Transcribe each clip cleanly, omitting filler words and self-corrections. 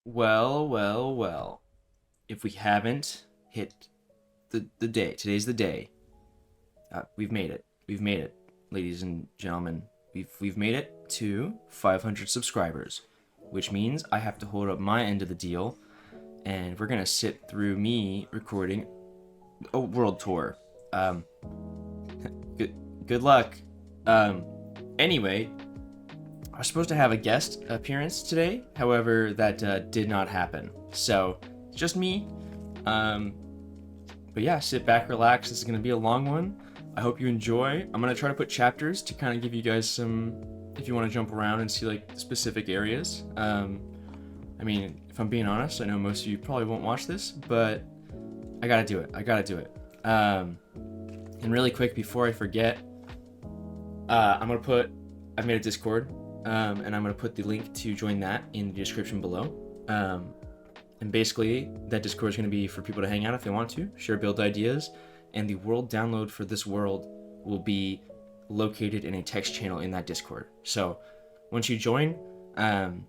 Well, well, well. If we haven't hit the day, today's the day. We've made it. We've made it, ladies and gentlemen. We've made it to 500 subscribers, which means I have to hold up my end of the deal, and we're gonna sit through me recording a world tour. Um, good luck. Um, anyway, I was supposed to have a guest appearance today, however, that did not happen. So, it's just me. Um, but yeah, sit back, relax. This is going to be a long one. I hope you enjoy. I'm going to try to put chapters to kind of give you guys some, if you want to jump around and see like specific areas. I mean, if I'm being honest, I know most of you probably won't watch this, but I got to do it. I got to do it. And really quick, before I forget, I've made a Discord, and I'm going to put the link to join that in the description below. And basically, that Discord is going to be for people to hang out if they want to, share build ideas, and the world download for this world will be located in a text channel in that Discord. So once you join, and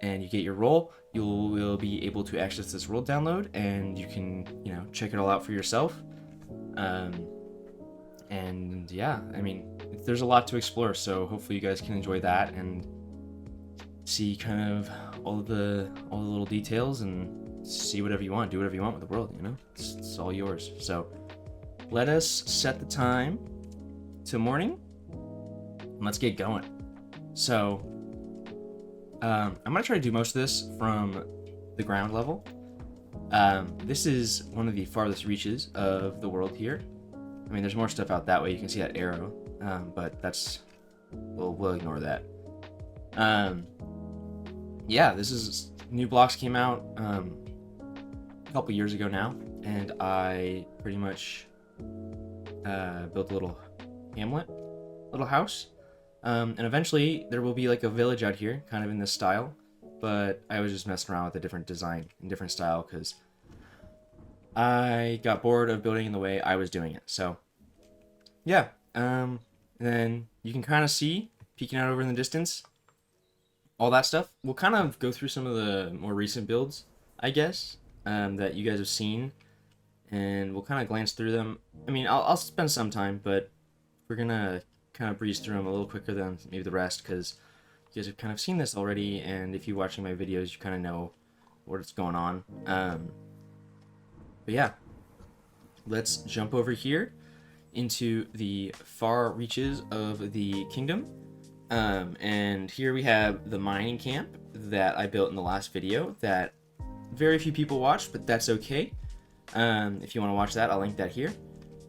you get your role, you will be able to access this world download, and you can, check it all out for yourself. And yeah, I mean, there's a lot to explore, so hopefully you guys can enjoy that and see kind of all the little details and see whatever you want, do whatever you want with the world, it's all yours. So let us set the time to morning and let's get going. So I'm gonna try to do most of this from the ground level. This is one of the farthest reaches of the world here. I mean, there's more stuff out that way. You can see that arrow, but we'll ignore that. Yeah, this is new blocks came out a couple years ago now, and I pretty much built a little hamlet, little house, and eventually there will be like a village out here, kind of in this style. But I was just messing around with a different design and different style because I got bored of building in the way I was doing it. So yeah, and then you can kind of see peeking out over in the distance all that stuff. We'll kind of go through some of the more recent builds, I guess, that you guys have seen, and we'll kind of glance through them. I mean, I'll spend some time, but we're gonna kind of breeze through them a little quicker than maybe the rest because you guys have kind of seen this already, and if you're watching my videos, you kind of know what's going on. But yeah, let's jump over here into the far reaches of the kingdom. And here we have the mining camp that I built in the last video that very few people watched, but that's okay. If you want to watch that, I'll link that here.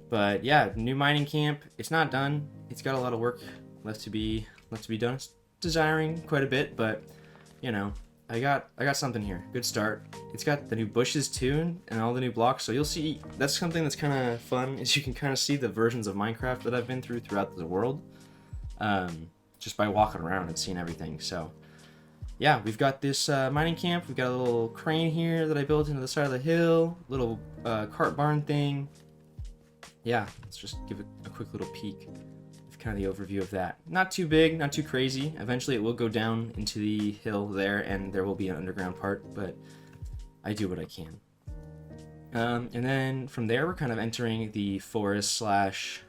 But yeah, new mining camp. It's not done. It's got a lot of work left to be done. It's desiring quite a bit, but I got something here. Good start. It's got the new bushes too, and all the new blocks. So you'll see. That's something that's kind of fun. Is you can kind of see the versions of Minecraft that I've been through throughout the world. Just by walking around and seeing everything. So yeah, we've got this mining camp. We've got a little crane here that I built into the side of the hill, little cart barn thing. Yeah, let's just give it a quick little peek of kind of the overview of that. Not too big, not too crazy. Eventually it will go down into the hill there, and there will be an underground part, but I do what I can. And then from there, we're kind of entering the forest slash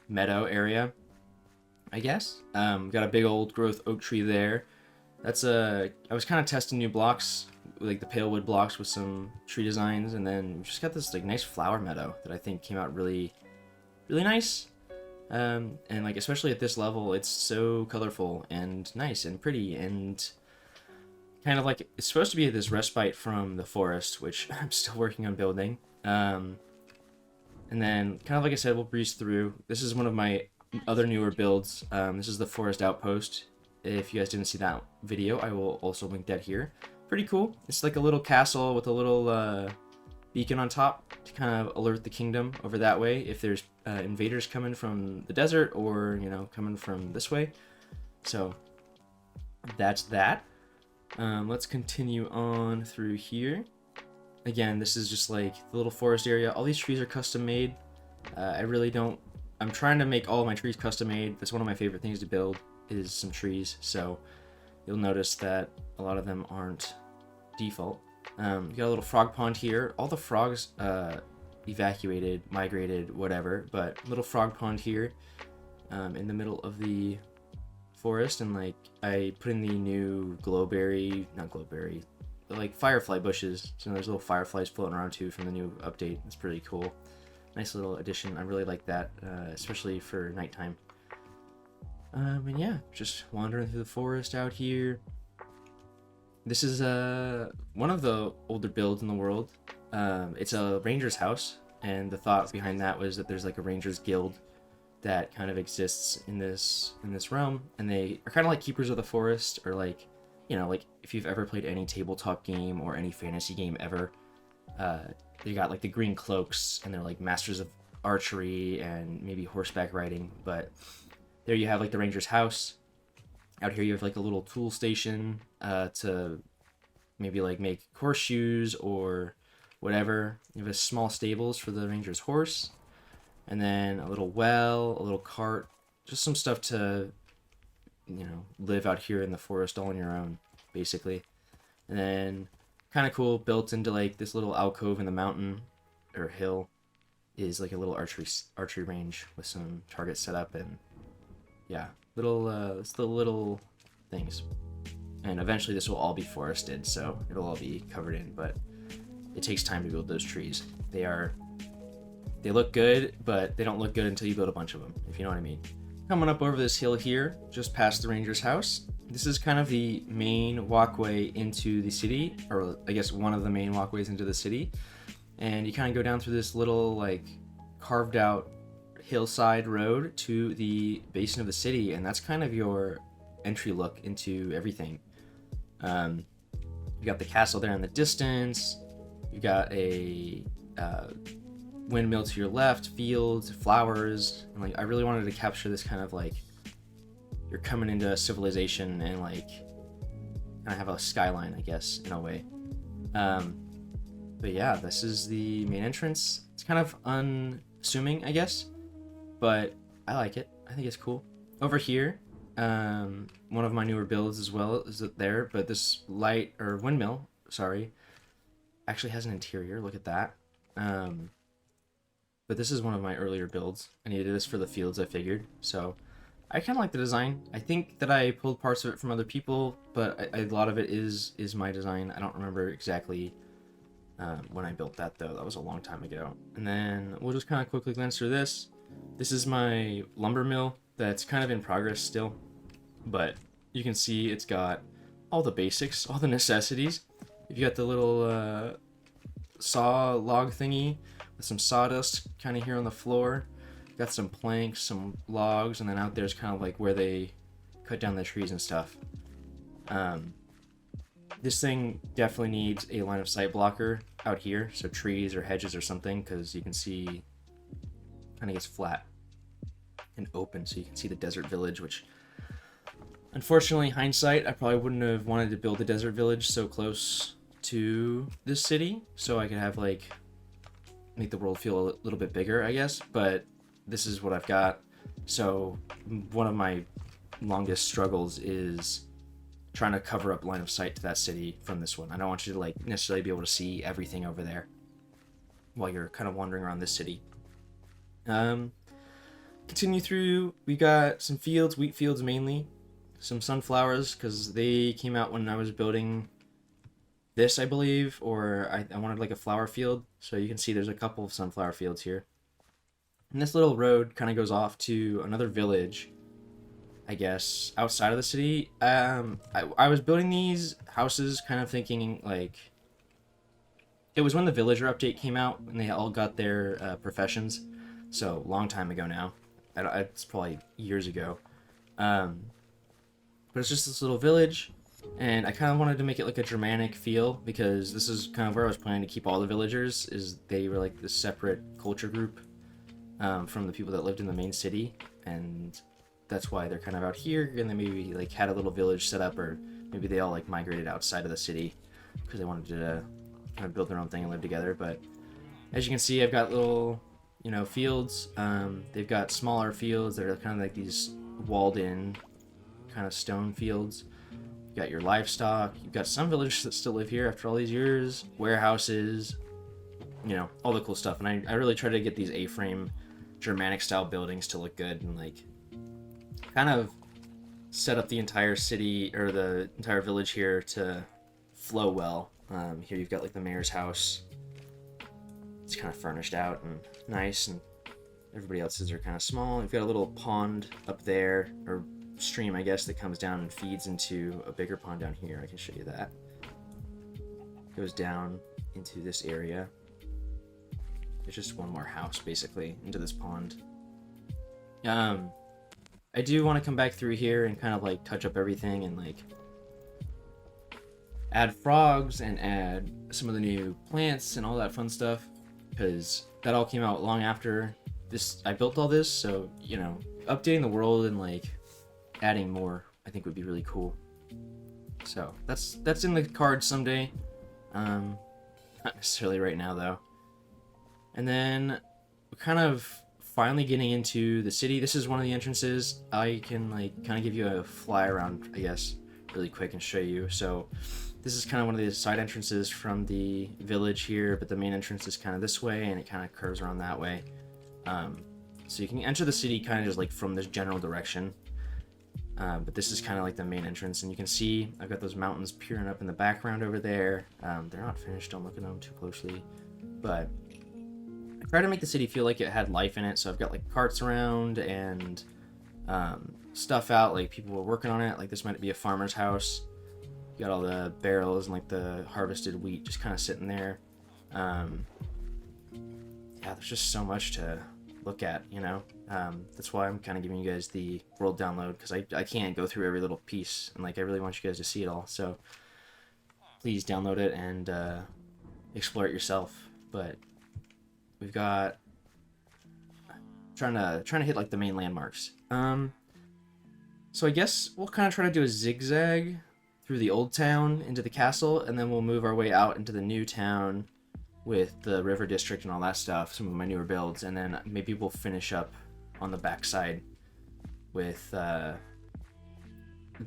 meadow area, I guess. Got a big old growth oak tree there. I was kind of testing new blocks, like the pale wood blocks with some tree designs, and then we just got this like nice flower meadow that I think came out really, really nice. And like especially at this level, it's so colorful and nice and pretty, and kind of like it's supposed to be this respite from the forest, which I'm still working on building. And then kind of like I said, we'll breeze through. This is one of my other newer builds. This is the forest outpost. If you guys didn't see that video, I will also link that here. Pretty cool. It's like a little castle with a little beacon on top to kind of alert the kingdom over that way if there's invaders coming from the desert or coming from this way. So that's that. Let's continue on through here. Again, this is just like the little forest area. All these trees are custom made. I'm trying to make all of my trees custom made. That's one of my favorite things to build is some trees. So you'll notice that a lot of them aren't default. You got a little frog pond here. All the frogs evacuated, migrated, whatever, but little frog pond here in the middle of the forest, and like I put in the new not glowberry, but like firefly bushes. So there's little fireflies floating around too from the new update. It's pretty cool. Nice little addition. I really like that, especially for nighttime. And yeah, just wandering through the forest out here. This is one of the older builds in the world. It's a ranger's house, and the thought behind that was that there's like a ranger's guild that kind of exists in this realm, and they are kind of like keepers of the forest, or like, you know, like if you've ever played any tabletop game or any fantasy game ever, they got like the green cloaks, and they're like masters of archery and maybe horseback riding. But there you have like the ranger's house. Out here you have like a little tool station to maybe like make horseshoes or whatever. You have a small stables for the ranger's horse, and then a little well, a little cart, just some stuff to, you know, live out here in the forest all on your own, basically. And then kind of cool, built into like this little alcove in the mountain or hill is like a little archery range with some targets set up, and yeah, it's the little things. And eventually this will all be forested, so it'll all be covered in, but it takes time to build those trees. They look good, but they don't look good until you build a bunch of them, if you know what I mean. Coming up over this hill here, just past the ranger's house, this is kind of the main walkway into the city, or I guess one of the main walkways into the city. And you kind of go down through this little like carved out hillside road to the basin of the city, and that's kind of your entry look into everything. You got the castle there in the distance. You got a windmill to your left, fields, flowers, and like I really wanted to capture this kind of like you're coming into civilization and like kind of have a skyline, I guess, in a way. But yeah, this is the main entrance. It's kind of unassuming, I guess, but I like it. I think it's cool. Over here, one of my newer builds as well is there, but this windmill, actually has an interior. Look at that. But this is one of my earlier builds. I needed this for the fields, I figured. So I kind of like the design. I think that I pulled parts of it from other people, but a lot of it is my design. I don't remember exactly when I built that, though. That was a long time ago. And then we'll just kind of quickly glance through this. This is my lumber mill that's kind of in progress still, but you can see it's got all the basics, all the necessities. You got the little saw log thingy with some sawdust kind of here on the floor. Got some planks, some logs, and then out there's kind of like where they cut down the trees and stuff. This thing definitely needs a line of sight blocker out here, so trees or hedges or something, because you can see kind of gets flat and open, so you can see the desert village, which unfortunately, hindsight, I probably wouldn't have wanted to build a desert village so close to this city, so I could have like make the world feel a little bit bigger, I guess. But this is what I've got. So one of my longest struggles is trying to cover up line of sight to that city from this one. I don't want you to like necessarily be able to see everything over there while you're kind of wandering around this city. Continue through, we got some fields, wheat fields mainly, some sunflowers, because they came out when I was building this, I believe, or I wanted like a flower field, so you can see there's a couple of sunflower fields here. And this little road kind of goes off to another village, I guess, outside of the city. I was building these houses kind of thinking like, it was when the villager update came out and they all got their professions, so long time ago now. It's probably years ago. But it's just this little village, and I kind of wanted to make it like a Germanic feel, because this is kind of where I was planning to keep all the villagers, is they were like this separate culture group from the people that lived in the main city, and that's why they're kind of out here, and they maybe like had a little village set up, or maybe they all like migrated outside of the city because they wanted to kind of build their own thing and live together. But as you can see, I've got little, you know, fields. They've got smaller fields that are kind of like these walled in kind of stone fields. got your livestock. You've got some villagers that still live here after all these years. Warehouses, you know, all the cool stuff. And I really try to get these A-frame Germanic style buildings to look good and like kind of set up the entire city or the entire village here to flow well. Here you've got like the mayor's house. It's kind of furnished out and nice, and everybody else's are kind of small. You've got a little pond up there, or stream I guess, that comes down and feeds into a bigger pond down here. I can show you that. Goes down into this area. There's just one more house basically into this pond. I do want to come back through here and kind of like touch up everything and like add frogs and add some of the new plants and all that fun stuff, because that all came out long after this. I built all this, so you know, updating the world and like adding more I think would be really cool. So that's in the cards someday. Not necessarily right now though. And then we're kind of finally getting into the city. This is one of the entrances. I can like kind of give you a fly around, I guess, really quick and show you. So this is kind of one of the side entrances from the village here, but the main entrance is kind of this way and it kind of curves around that way. So you can enter the city kind of just like from this general direction. But this is kind of like the main entrance, and you can see I've got those mountains peering up in the background over there. They're not finished, don't look at them too closely, but I try to make the city feel like it had life in it. So I've got like carts around and stuff out, like people were working on it. Like this might be a farmer's house. You got all the barrels and like the harvested wheat just kind of sitting there. Yeah, there's just so much to look at, you know. That's why I'm kind of giving you guys the world download, because I can't go through every little piece, and like I really want you guys to see it all. So please download it and explore it yourself. But we've got trying to hit like the main landmarks. So I guess we'll kind of try to do a zigzag through the old town into the castle, and then we'll move our way out into the new town with the river district and all that stuff, some of my newer builds, and then maybe we'll finish up on the backside with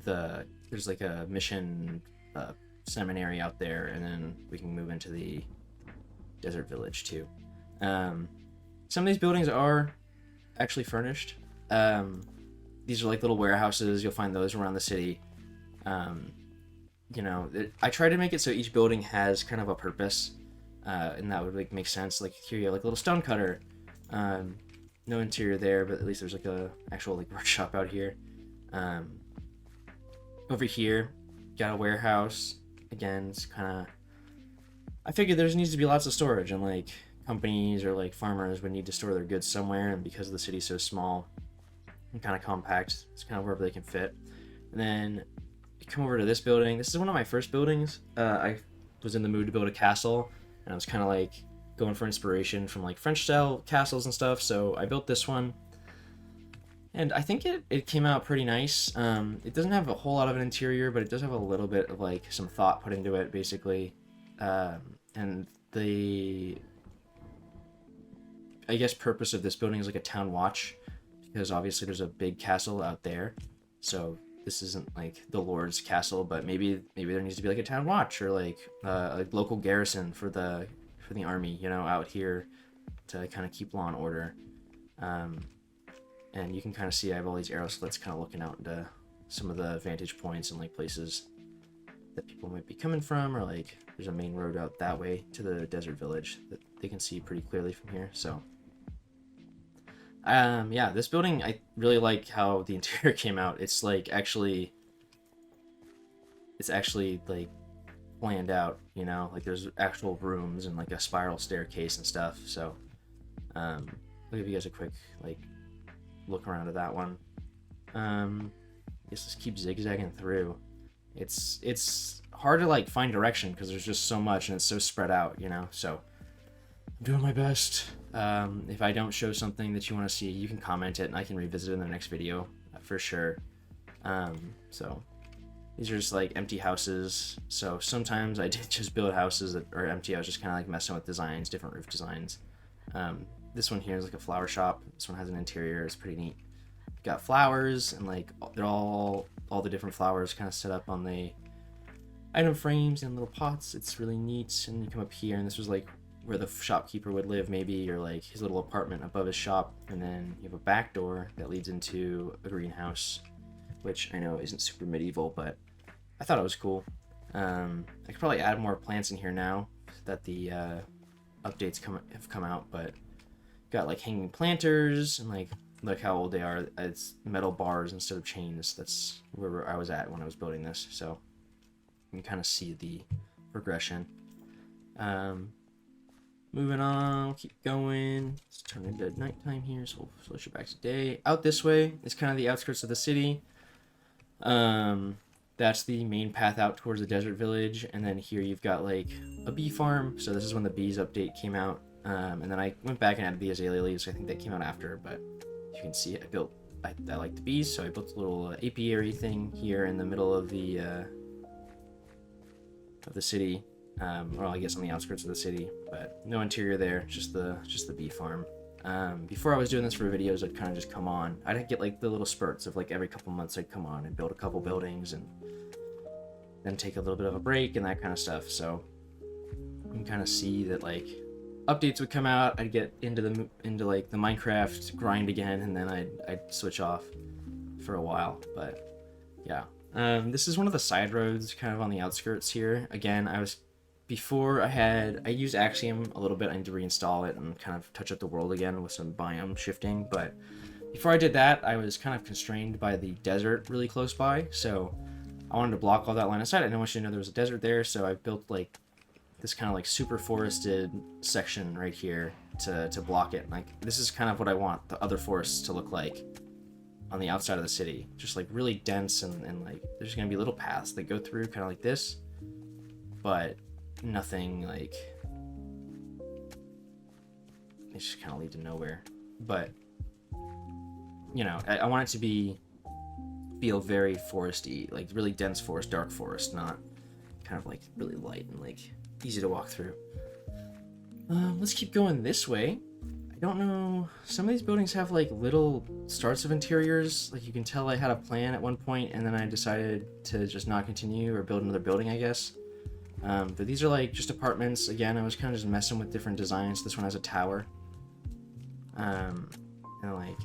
there's like a mission seminary out there, and then we can move into the desert village too. Some of these buildings are actually furnished. These are like little warehouses. You'll find those around the city. You know, I try to make it so each building has kind of a purpose, and that would like make sense. Like here you have like a little stone cutter. No interior there, but at least there's like a actual like workshop out here. Over here, got a warehouse. Again, it's kind of, I figured there needs to be lots of storage, and like companies or like farmers would need to store their goods somewhere, and because the city's so small and kind of compact, it's kind of wherever they can fit. And then you come over to this building. This is one of my first buildings. I was in the mood to build a castle, and I was kind of like going for inspiration from like French style castles and stuff, so I built this one, and I think it came out pretty nice. It doesn't have a whole lot of an interior, but it does have a little bit of like some thought put into it basically. And the, I guess, purpose of this building is like a town watch, because obviously there's a big castle out there, so this isn't like the Lord's castle, but maybe there needs to be like a town watch or like a local garrison for the army, you know, out here to kind of keep law and order. And you can kind of see I have all these arrow slits kind of looking out into some of the vantage points and like places that people might be coming from, or like there's a main road out that way to the desert village that they can see pretty clearly from here. So yeah, this building, I really like how the interior came out. It's actually like planned out, you know, like there's actual rooms and like a spiral staircase and stuff. So I'll give you guys a quick like look around at that one. Just keep zigzagging through. It's hard to like find direction because there's just so much and it's so spread out, you know. So I'm doing my best. If I don't show something that you want to see, you can comment it and I can revisit it in the next video for sure. So these are just like empty houses. So sometimes I did just build houses that are empty. I was just kind of like messing with designs, different roof designs. This one here is like a flower shop. This one has an interior. It's pretty neat. got flowers, and like they're all the different flowers kind of set up on the item frames and little pots. It's really neat. And you come up here, and this was like where the shopkeeper would live, maybe, or like his little apartment above his shop. And then you have a back door that leads into a greenhouse, which I know isn't super medieval, but I thought it was cool. I could probably add more plants in here now that the updates have come out, but got like hanging planters, and like look how old they are. It's metal bars instead of chains. That's where I was at when I was building this, so you can kind of see the progression. Moving on, keep going. It's turning into nighttime here, so we'll switch it back to day. Out this way is kind of the outskirts of the city. That's the main path out towards the desert village, and then here you've got like a bee farm. So this is when the bees update came out, and then I went back and added the azalea leaves. I think that came out after, but you can see I like the bees, so I built a little apiary thing here in the middle of the city. Well, I guess on the outskirts of the city, but no interior there, just the bee farm. Before I was doing this for videos, I'd kind of just come on. I'd get like the little spurts of like every couple months I'd come on and build a couple buildings and then take a little bit of a break and that kind of stuff. So you can kind of see that like updates would come out, I'd get into like the Minecraft grind again, and then I'd switch off for a while. But yeah, this is one of the side roads kind of on the outskirts here. Again, I used Axiom a little bit. I need to reinstall it and kind of touch up the world again with some biome shifting. But before I did that, I was kind of constrained by the desert really close by. So I wanted to block all that line of sight. I didn't want you to know there was a desert there. So I built like this kind of like super forested section right here to block it. Like this is kind of what I want the other forests to look like on the outside of the city. Just like really dense, and like there's going to be little paths that go through kind of like this. But nothing like, they just kind of lead to nowhere. But you know, I want it to feel very foresty, like really dense forest, dark forest, not kind of like really light and like easy to walk through. Let's keep going this way. I don't know, some of these buildings have like little starts of interiors. Like you can tell I had a plan at one point and then I decided to just not continue or build another building, I guess. But these are like just apartments. Again, I was kind of just messing with different designs. This one has a tower. And like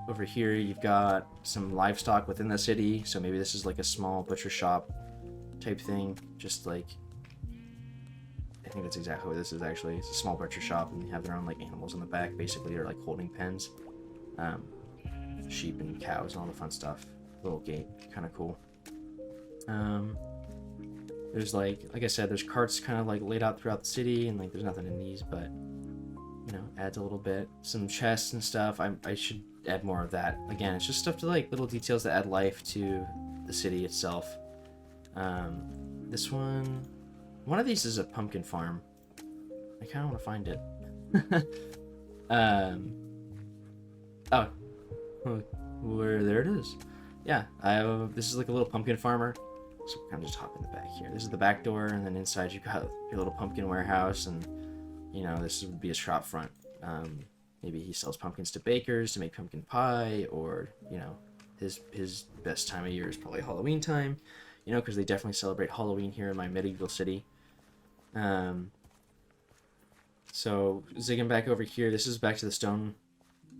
over here, you've got some livestock within the city. So maybe this is like a small butcher shop type thing. Just like, I think that's exactly what this is actually. It's a small butcher shop, and they have their own like animals in the back. Basically, they're like holding pens. Sheep and cows and all the fun stuff. Little gate, kind of cool. There's like I said, there's carts kind of like laid out throughout the city, and like there's nothing in these, but you know, adds a little bit. Some chests and stuff. I should add more of that. Again, it's just stuff to like little details that add life to the city itself. This one of these is a pumpkin farm. I kind of want to find it. Oh, where there it is. Yeah, this is like a little pumpkin farmer. So we're kind of just hop in the back here. This is the back door, and then inside you've got your little pumpkin warehouse, and you know, this would be a shop front. Maybe he sells pumpkins to bakers to make pumpkin pie, or you know, his best time of year is probably Halloween time, you know, because they definitely celebrate Halloween here in my medieval city. So zigging back over here, this is back to the stone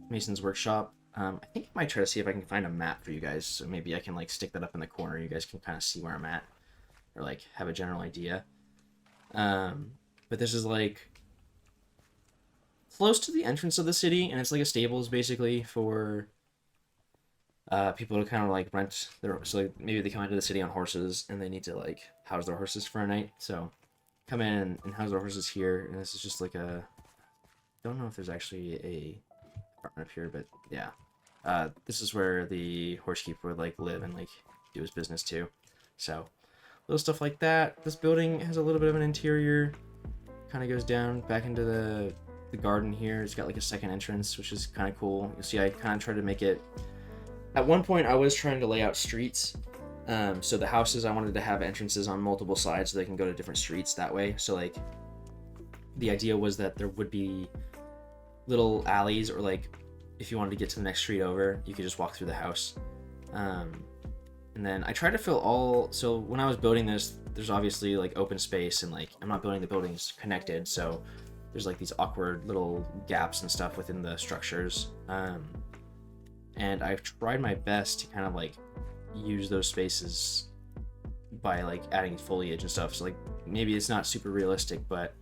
mason's workshop. I think I might try to see if I can find a map for you guys, so maybe I can like stick that up in the corner. You guys can kind of see where I'm at, or like have a general idea. But this is like close to the entrance of the city, and it's like a stables basically for people to kind of like rent their, so like maybe they come into the city on horses and they need to like house their horses for a night, so come in and house their horses here. And this is just like a, don't know if there's actually a apartment up here, but yeah, this is where the horsekeeper would like live and like do his business too. So little stuff like that. This building has a little bit of an interior, kind of goes down back into the garden here. It's got like a second entrance, which is kind of cool. You see, I kind of tried to make it, at one point I was trying to lay out streets, so the houses, I wanted to have entrances on multiple sides so they can go to different streets that way. So like the idea was that there would be little alleys, or like if you wanted to get to the next street over, you could just walk through the house. And then I tried to fill all, so when I was building this, there's obviously like open space, and like I'm not building the buildings connected, so there's like these awkward little gaps and stuff within the structures. And I've tried my best to kind of like use those spaces by like adding foliage and stuff. So like maybe it's not super realistic, but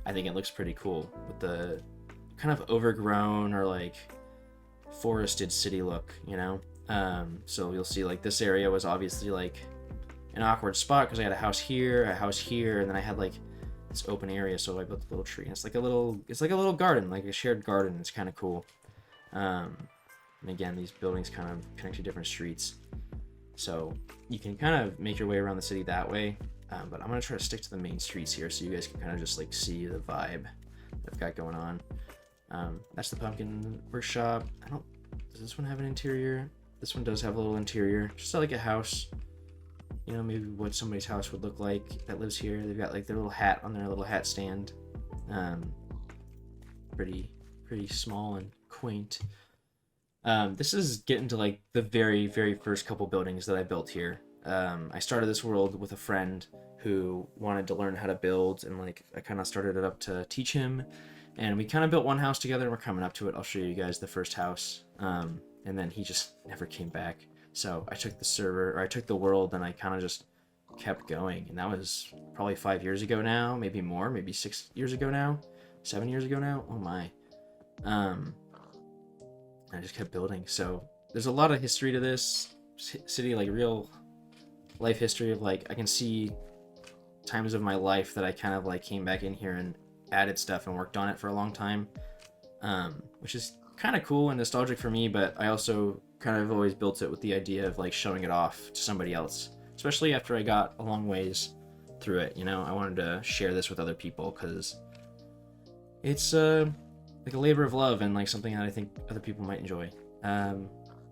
I think it looks pretty cool with the kind of overgrown or like forested city look, you know? So you'll see like this area was obviously like an awkward spot because I had a house here, and then I had like this open area, so I built a little tree. And it's like a little garden, like a shared garden. It's kind of cool. And again, these buildings kind of connect to different streets, so you can kind of make your way around the city that way. But I'm gonna try to stick to the main streets here, so you guys can kind of just like see the vibe that I've got going on. That's the pumpkin workshop. Does this one have an interior? This one does have a little interior, just like a house. You know, maybe what somebody's house would look like that lives here. They've got like their little hat on their little hat stand. Pretty small and quaint. This is getting to like the very first couple buildings that I built here. I started this world with a friend who wanted to learn how to build, and like I kind of started it up to teach him, and we kind of built one house together, and we're coming up to it. I'll show you guys the first house. And then he just never came back. So I took the world, and I kind of just kept going. And that was probably 5 years ago now, maybe more, maybe 6 years ago now, 7 years ago now. Oh my. I just kept building. So there's a lot of history to this city, like real life history of like, I can see times of my life that I kind of like came back in here and added stuff and worked on it for a long time. Which is kind of cool and nostalgic for me, but I also kind of always built it with the idea of like showing it off to somebody else, especially after I got a long ways through it. You know, I wanted to share this with other people because it's like a labor of love and like something that I think other people might enjoy.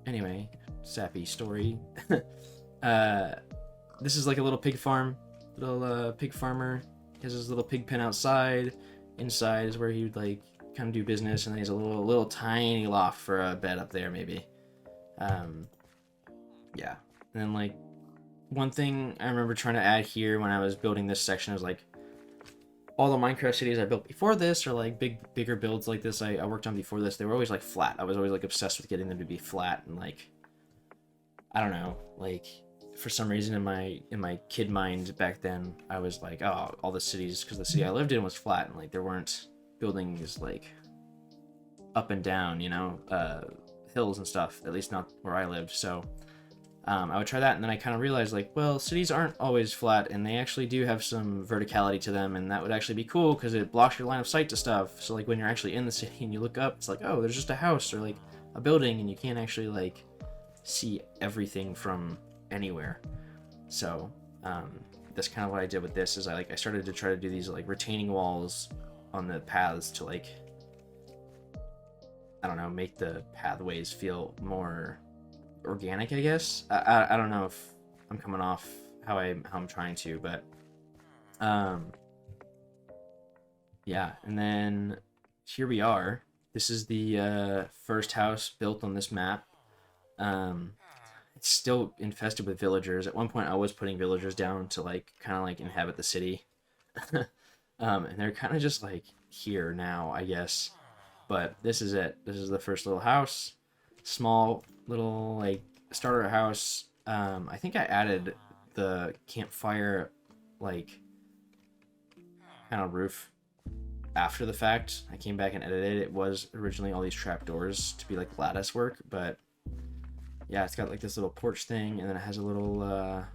Anyway, sappy story. This is like a little pig farm, little pig farmer. He has his little pig pen outside. Inside is where he would like kind of do business, and then he has a little tiny loft for a bed up there maybe. Yeah, and then like one thing I remember trying to add here when I was building this section is like all the Minecraft cities I built before this, or like bigger builds like this I worked on before this, they were always like flat. I was always like obsessed with getting them to be flat, and like I don't know, like for some reason in my kid mind back then I was like, oh, all the cities, because the city I lived in was flat, and like there weren't buildings like up and down, you know, hills and stuff, at least not where I lived. So I would try that, and then I kind of realized like, well, cities aren't always flat, and they actually do have some verticality to them, and that would actually be cool because it blocks your line of sight to stuff. So like when you're actually in the city and you look up, it's like, oh, there's just a house or like a building, and you can't actually like see everything from anywhere. So that's kind of what I did with this, is I started to try to do these like retaining walls on the paths to like, I don't know, make the pathways feel more organic, I guess. I don't know if I'm coming off how I'm trying to, but yeah. And then here we are. This is the first house built on this map. It's still infested with villagers. At one point I was putting villagers down to like kind of like inhabit the city. And they're kind of just like here now, I guess. But this is it. This is the first little house. Small little like starter house. I think I added the campfire like kind of roof after the fact. I came back and edited it. It was originally all these trapdoors to be like lattice work, but yeah, it's got like this little porch thing, and then it has a little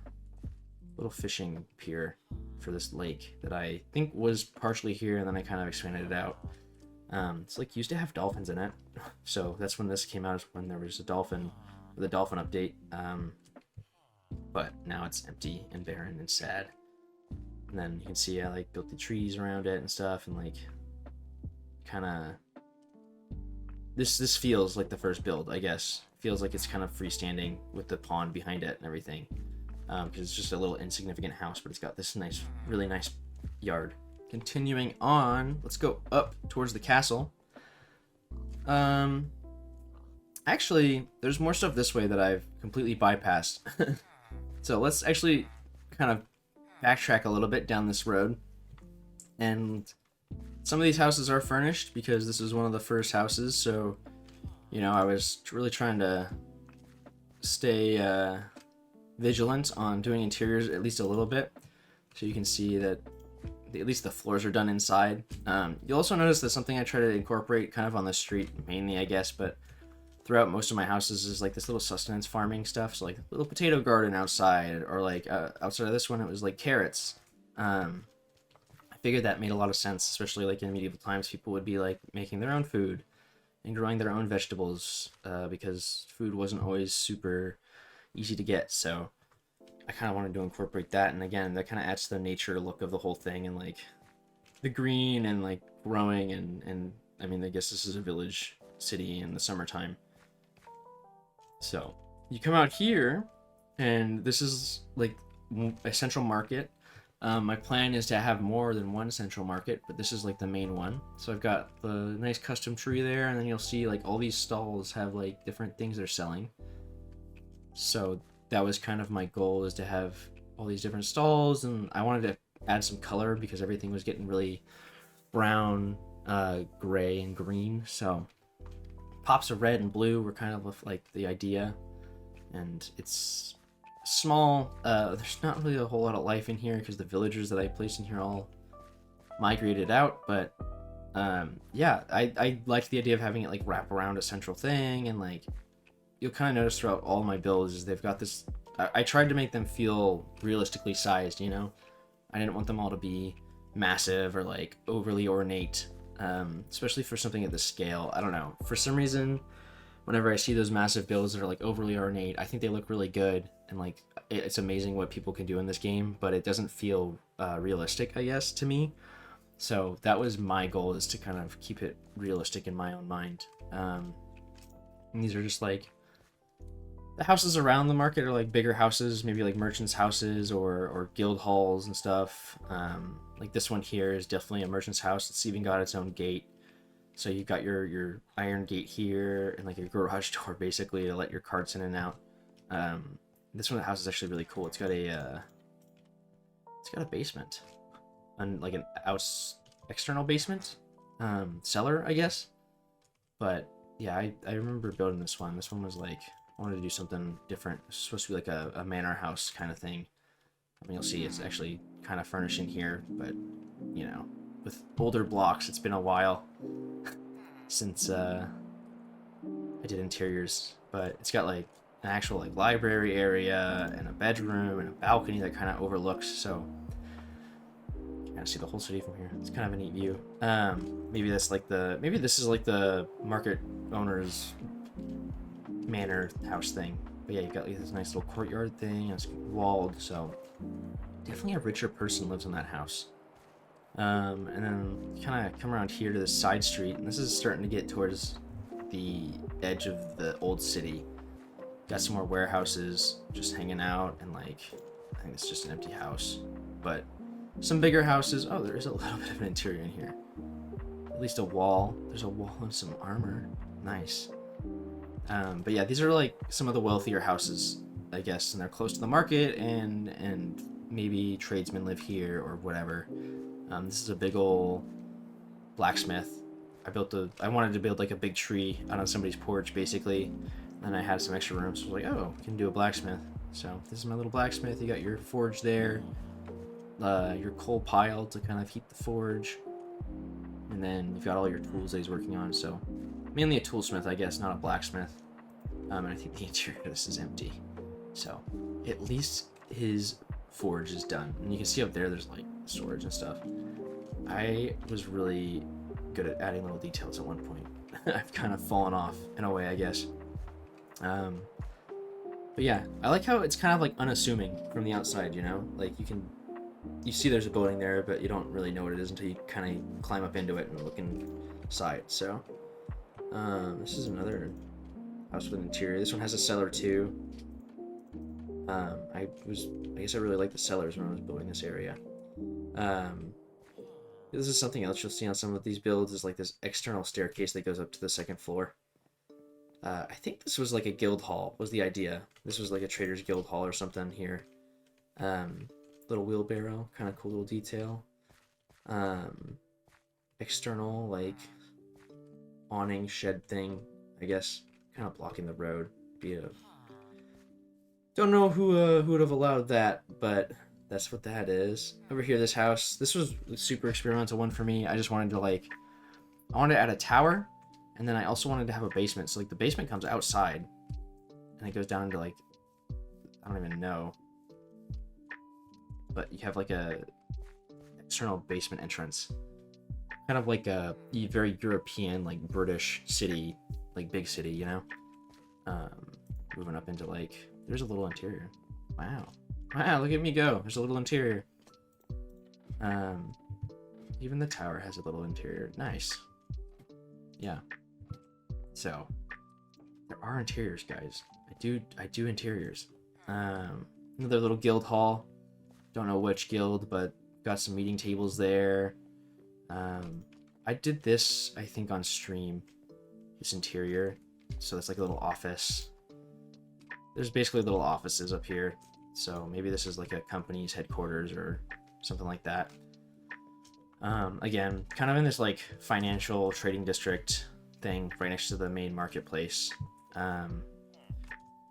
fishing pier for this lake that I think was partially here, and then I kind of expanded it out. It's like used to have dolphins in it, so that's when this came out, is when there was a dolphin, the dolphin update. But now it's empty and barren and sad. And then you can see I like built the trees around it and stuff, and like kind of this feels like the first build, I guess. Feels like it's kind of freestanding with the pond behind it and everything, because it's just a little insignificant house, but it's got this nice, really nice yard. Continuing on, let's go up towards the castle. Actually, there's more stuff this way that I've completely bypassed. So let's actually kind of backtrack a little bit down this road. And some of these houses are furnished because this is one of the first houses. So, I was really trying to stay vigilant on doing interiors at least a little bit. So you can see that at least the floors are done inside. You'll also notice that something I try to incorporate kind of on the street mainly, I guess, but throughout most of my houses is like this little sustenance farming stuff. So like a little potato garden outside, or like outside of this one, it was like carrots. I figured that made a lot of sense, especially like in medieval times, people would be like making their own food and growing their own vegetables because food wasn't always super easy to get. So I kind of wanted to incorporate that, and again, that kind of adds to the nature look of the whole thing, and like the green and like growing and I mean, I guess this is a village city in the summertime. So you come out here, and this is like a central market. My plan is to have more than one central market, but this is like the main one. So I've got the nice custom tree there, and then you'll see like all these stalls have like different things they're selling. So that was kind of my goal, is to have all these different stalls, and I wanted to add some color because everything was getting really brown, gray, and green. So pops of red and blue were kind of like the idea, and it's small. There's not really a whole lot of life in here because the villagers that I placed in here all migrated out, but yeah, I liked the idea of having it like wrap around a central thing, and like you'll kind of notice throughout all my builds is they've got this. I tried to make them feel realistically sized. I didn't want them all to be massive or like overly ornate, especially for something at this scale. I don't know, for some reason whenever I see those massive builds that are like overly ornate, I think they look really good, and like it's amazing what people can do in this game, but it doesn't feel realistic, I guess, to me. So that was my goal, is to kind of keep it realistic in my own mind. And these are just like the houses around the market are like bigger houses, maybe like merchants' houses or guild halls and stuff. Like this one here is definitely a merchant's house. It's even got its own gate. So you've got your iron gate here and like your garage door basically to let your carts in and out. This one of the house is actually really cool. It's got a basement, and like an external basement, cellar, I guess. But yeah, I remember building this one. This one was like, I wanted to do something different. It's supposed to be like a manor house kind of thing. I mean, you'll see it's actually kind of furnished in here, but with older blocks, it's been a while since I did interiors. But it's got like an actual like library area and a bedroom and a balcony that kind of overlooks, so you kind of see the whole city from here. It's kind of a neat view. Maybe this is like the market owner's manor house thing. But yeah, you got like this nice little courtyard thing. It's walled, so definitely a richer person lives in that house. And then kind of come around here to this side street, and this is starting to get towards the edge of the old city. Got some more warehouses just hanging out, and like I think it's just an empty house, but some bigger houses. Oh, there is a little bit of an interior in here. At least a wall. There's a wall and some armor. Nice. But yeah, these are like some of the wealthier houses, I guess, and they're close to the market, and maybe tradesmen live here or whatever. This is a big old blacksmith. I wanted to build like a big tree out on somebody's porch, basically. And I had some extra room, so I was like, oh, can do a blacksmith. So this is my little blacksmith. You got your forge there, your coal pile to kind of heat the forge, and then you've got all your tools that he's working on. So mainly a toolsmith, I guess, not a blacksmith. And I think the interior of this is empty. So at least his forge is done. And you can see up there, there's like storage and stuff. I was really good at adding little details at one point. I've kind of fallen off in a way, I guess. But yeah, I like how it's kind of like unassuming from the outside, like you see there's a building there, but you don't really know what it is until you kind of climb up into it and look inside. So this is another house with an interior. This one has a cellar too. I guess I really like the cellars when I was building this area. This is something else you'll see on some of these builds, is like this external staircase that goes up to the second floor. I think this was like a guild hall was the idea. This was like a trader's guild hall or something here. Um, Little wheelbarrow, kind of cool little detail. Um, External like awning shed thing, I guess, kind of blocking the road. Don't know who would have allowed that, but that's what that is. Over here, this house. This was a super experimental one for me. I just wanted to I wanted to add a tower, and then I also wanted to have a basement. So like the basement comes outside, and it goes down into like, I don't even know, but you have like a external basement entrance, kind of like a very European, like British city, like big city, you know. Moving up into like, there's a little interior. Wow, look at me go. There's a little interior. Even the tower has a little interior. Nice. Yeah. So there are interiors, guys. I do interiors. Another little guild hall. Don't know which guild, but got some meeting tables there. I did this, I think, on stream. This interior. So it's like a little office. There's basically little offices up here. So maybe this is like a company's headquarters or something like that. Again, kind of in this like financial trading district thing right next to the main marketplace.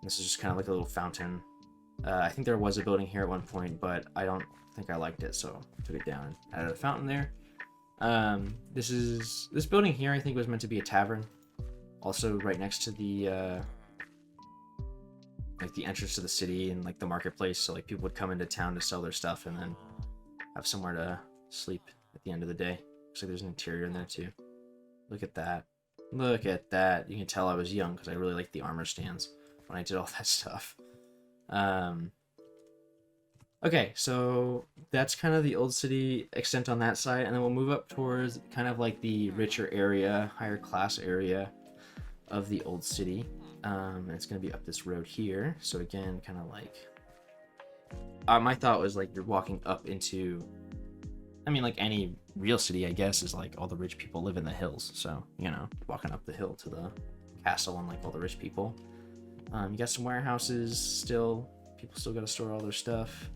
This is just kind of like a little fountain. I think there was a building here at one point, but I don't think I liked it, so I took it down and added a fountain there. This building here I think was meant to be a tavern. Also right next to the like the entrance to the city and like the marketplace, so like people would come into town to sell their stuff and then have somewhere to sleep at the end of the day. Looks like there's an interior in there too. Look at that. Look at that. You can tell I was young because I really liked the armor stands when I did all that stuff. Okay, so that's kind of the old city extent on that side, and then we'll move up towards kind of like the richer area, higher class area of the old city. And it's going to be up this road here. So again, kind of like, my thought was like you're walking up into, I mean, like any real city, I guess, is like all the rich people live in the hills. So, you know, walking up the hill to the castle and like all the rich people. You got some warehouses still. People still got to store all their stuff.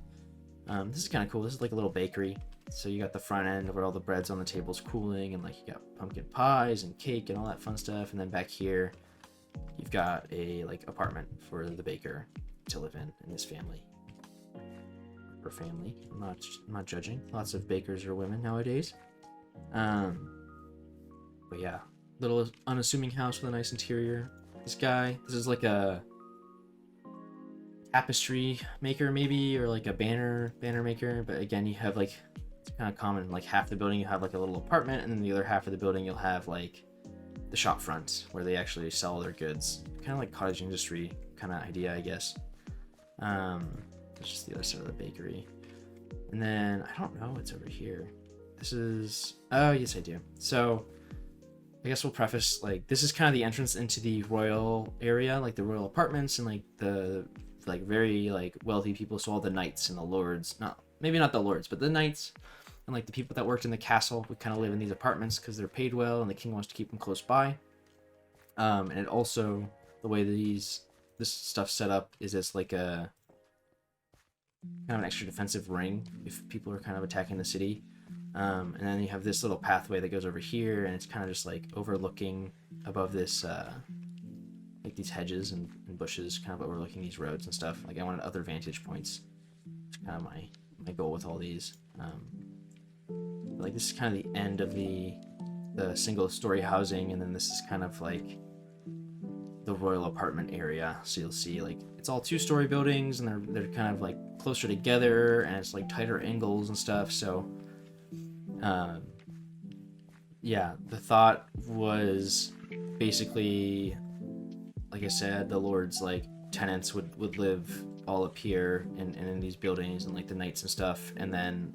This is kind of cool. This is like a little bakery. So you got the front end where all the bread's on the tables cooling, and like you got pumpkin pies and cake and all that fun stuff. And then back here, you've got a like apartment for the baker to live in this family. Or family. I'm not judging. Lots of bakers are women nowadays. But yeah, little unassuming house with a nice interior. This is like a tapestry maker maybe, or like a banner maker. But again, you have like, it's kind of common, like half the building you have like a little apartment, and then the other half of the building you'll have like the shop front where they actually sell their goods. Kind of like cottage industry kind of idea, I guess. It's just the other side of the bakery. And then I don't know what's over here. This is, oh yes I do. So I guess we'll preface, like, this is kind of the entrance into the royal area, like the royal apartments and like the like very like wealthy people. So all the knights and the lords, maybe not the lords, but the knights and like the people that worked in the castle would kind of live in these apartments because they're paid well and the king wants to keep them close by. And it also, the way this stuff's set up is it's like a kind of an extra defensive ring if people are kind of attacking the city. And then you have this little pathway that goes over here, and it's kind of just like overlooking above this like these hedges and bushes, kind of overlooking these roads and stuff. Like I wanted other vantage points. It's kind of my goal with all these. Like this is kind of the end of the single story housing, and then this is kind of like the royal apartment area. So you'll see like it's all 2-story buildings, and they're kind of like closer together, and it's like tighter angles and stuff. So yeah, the thought was basically, like I said, the lords like tenants would live all up here and in these buildings, and like the knights and stuff, and then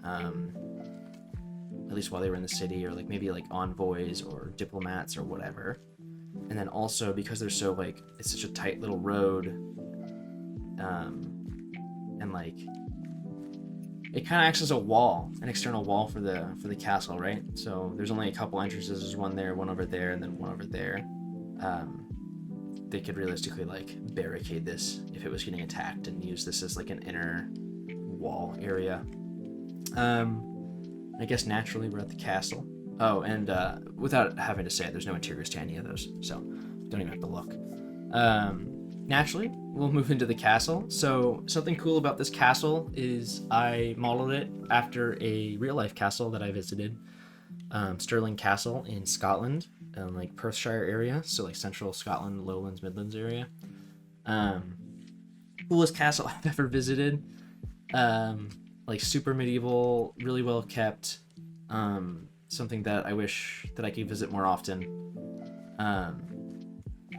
at least while they were in the city, or like maybe like envoys or diplomats or whatever. And then also because they're so like, it's such a tight little road, and like it kind of acts as a wall, an external wall for the castle, right? So there's only a couple entrances. There's one there, one over there, and then one over there. they could realistically like barricade this if it was getting attacked and use this as like an inner wall area. I guess naturally we're at the castle. Oh, and without having to say it, there's no interiors to any of those, so don't even have to look. Naturally, we'll move into the castle. So something cool about this castle is I modeled it after a real-life castle that I visited, Stirling Castle in Scotland, like Perthshire area, so like central Scotland, Lowlands, Midlands area. Coolest castle I've ever visited. Like super medieval, really well kept. Something that I wish that I could visit more often.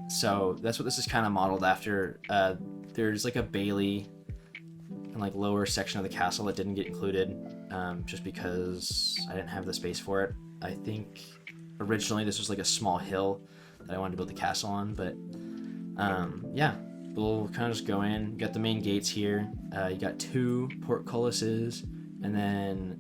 So that's what this is kind of modeled after. There's like a bailey and like lower section of the castle that didn't get included, just because I didn't have the space for it. I think originally this was like a small hill that I wanted to build the castle on, but yeah, we'll kind of just go in. You got the main gates here. You got 2 portcullises, and then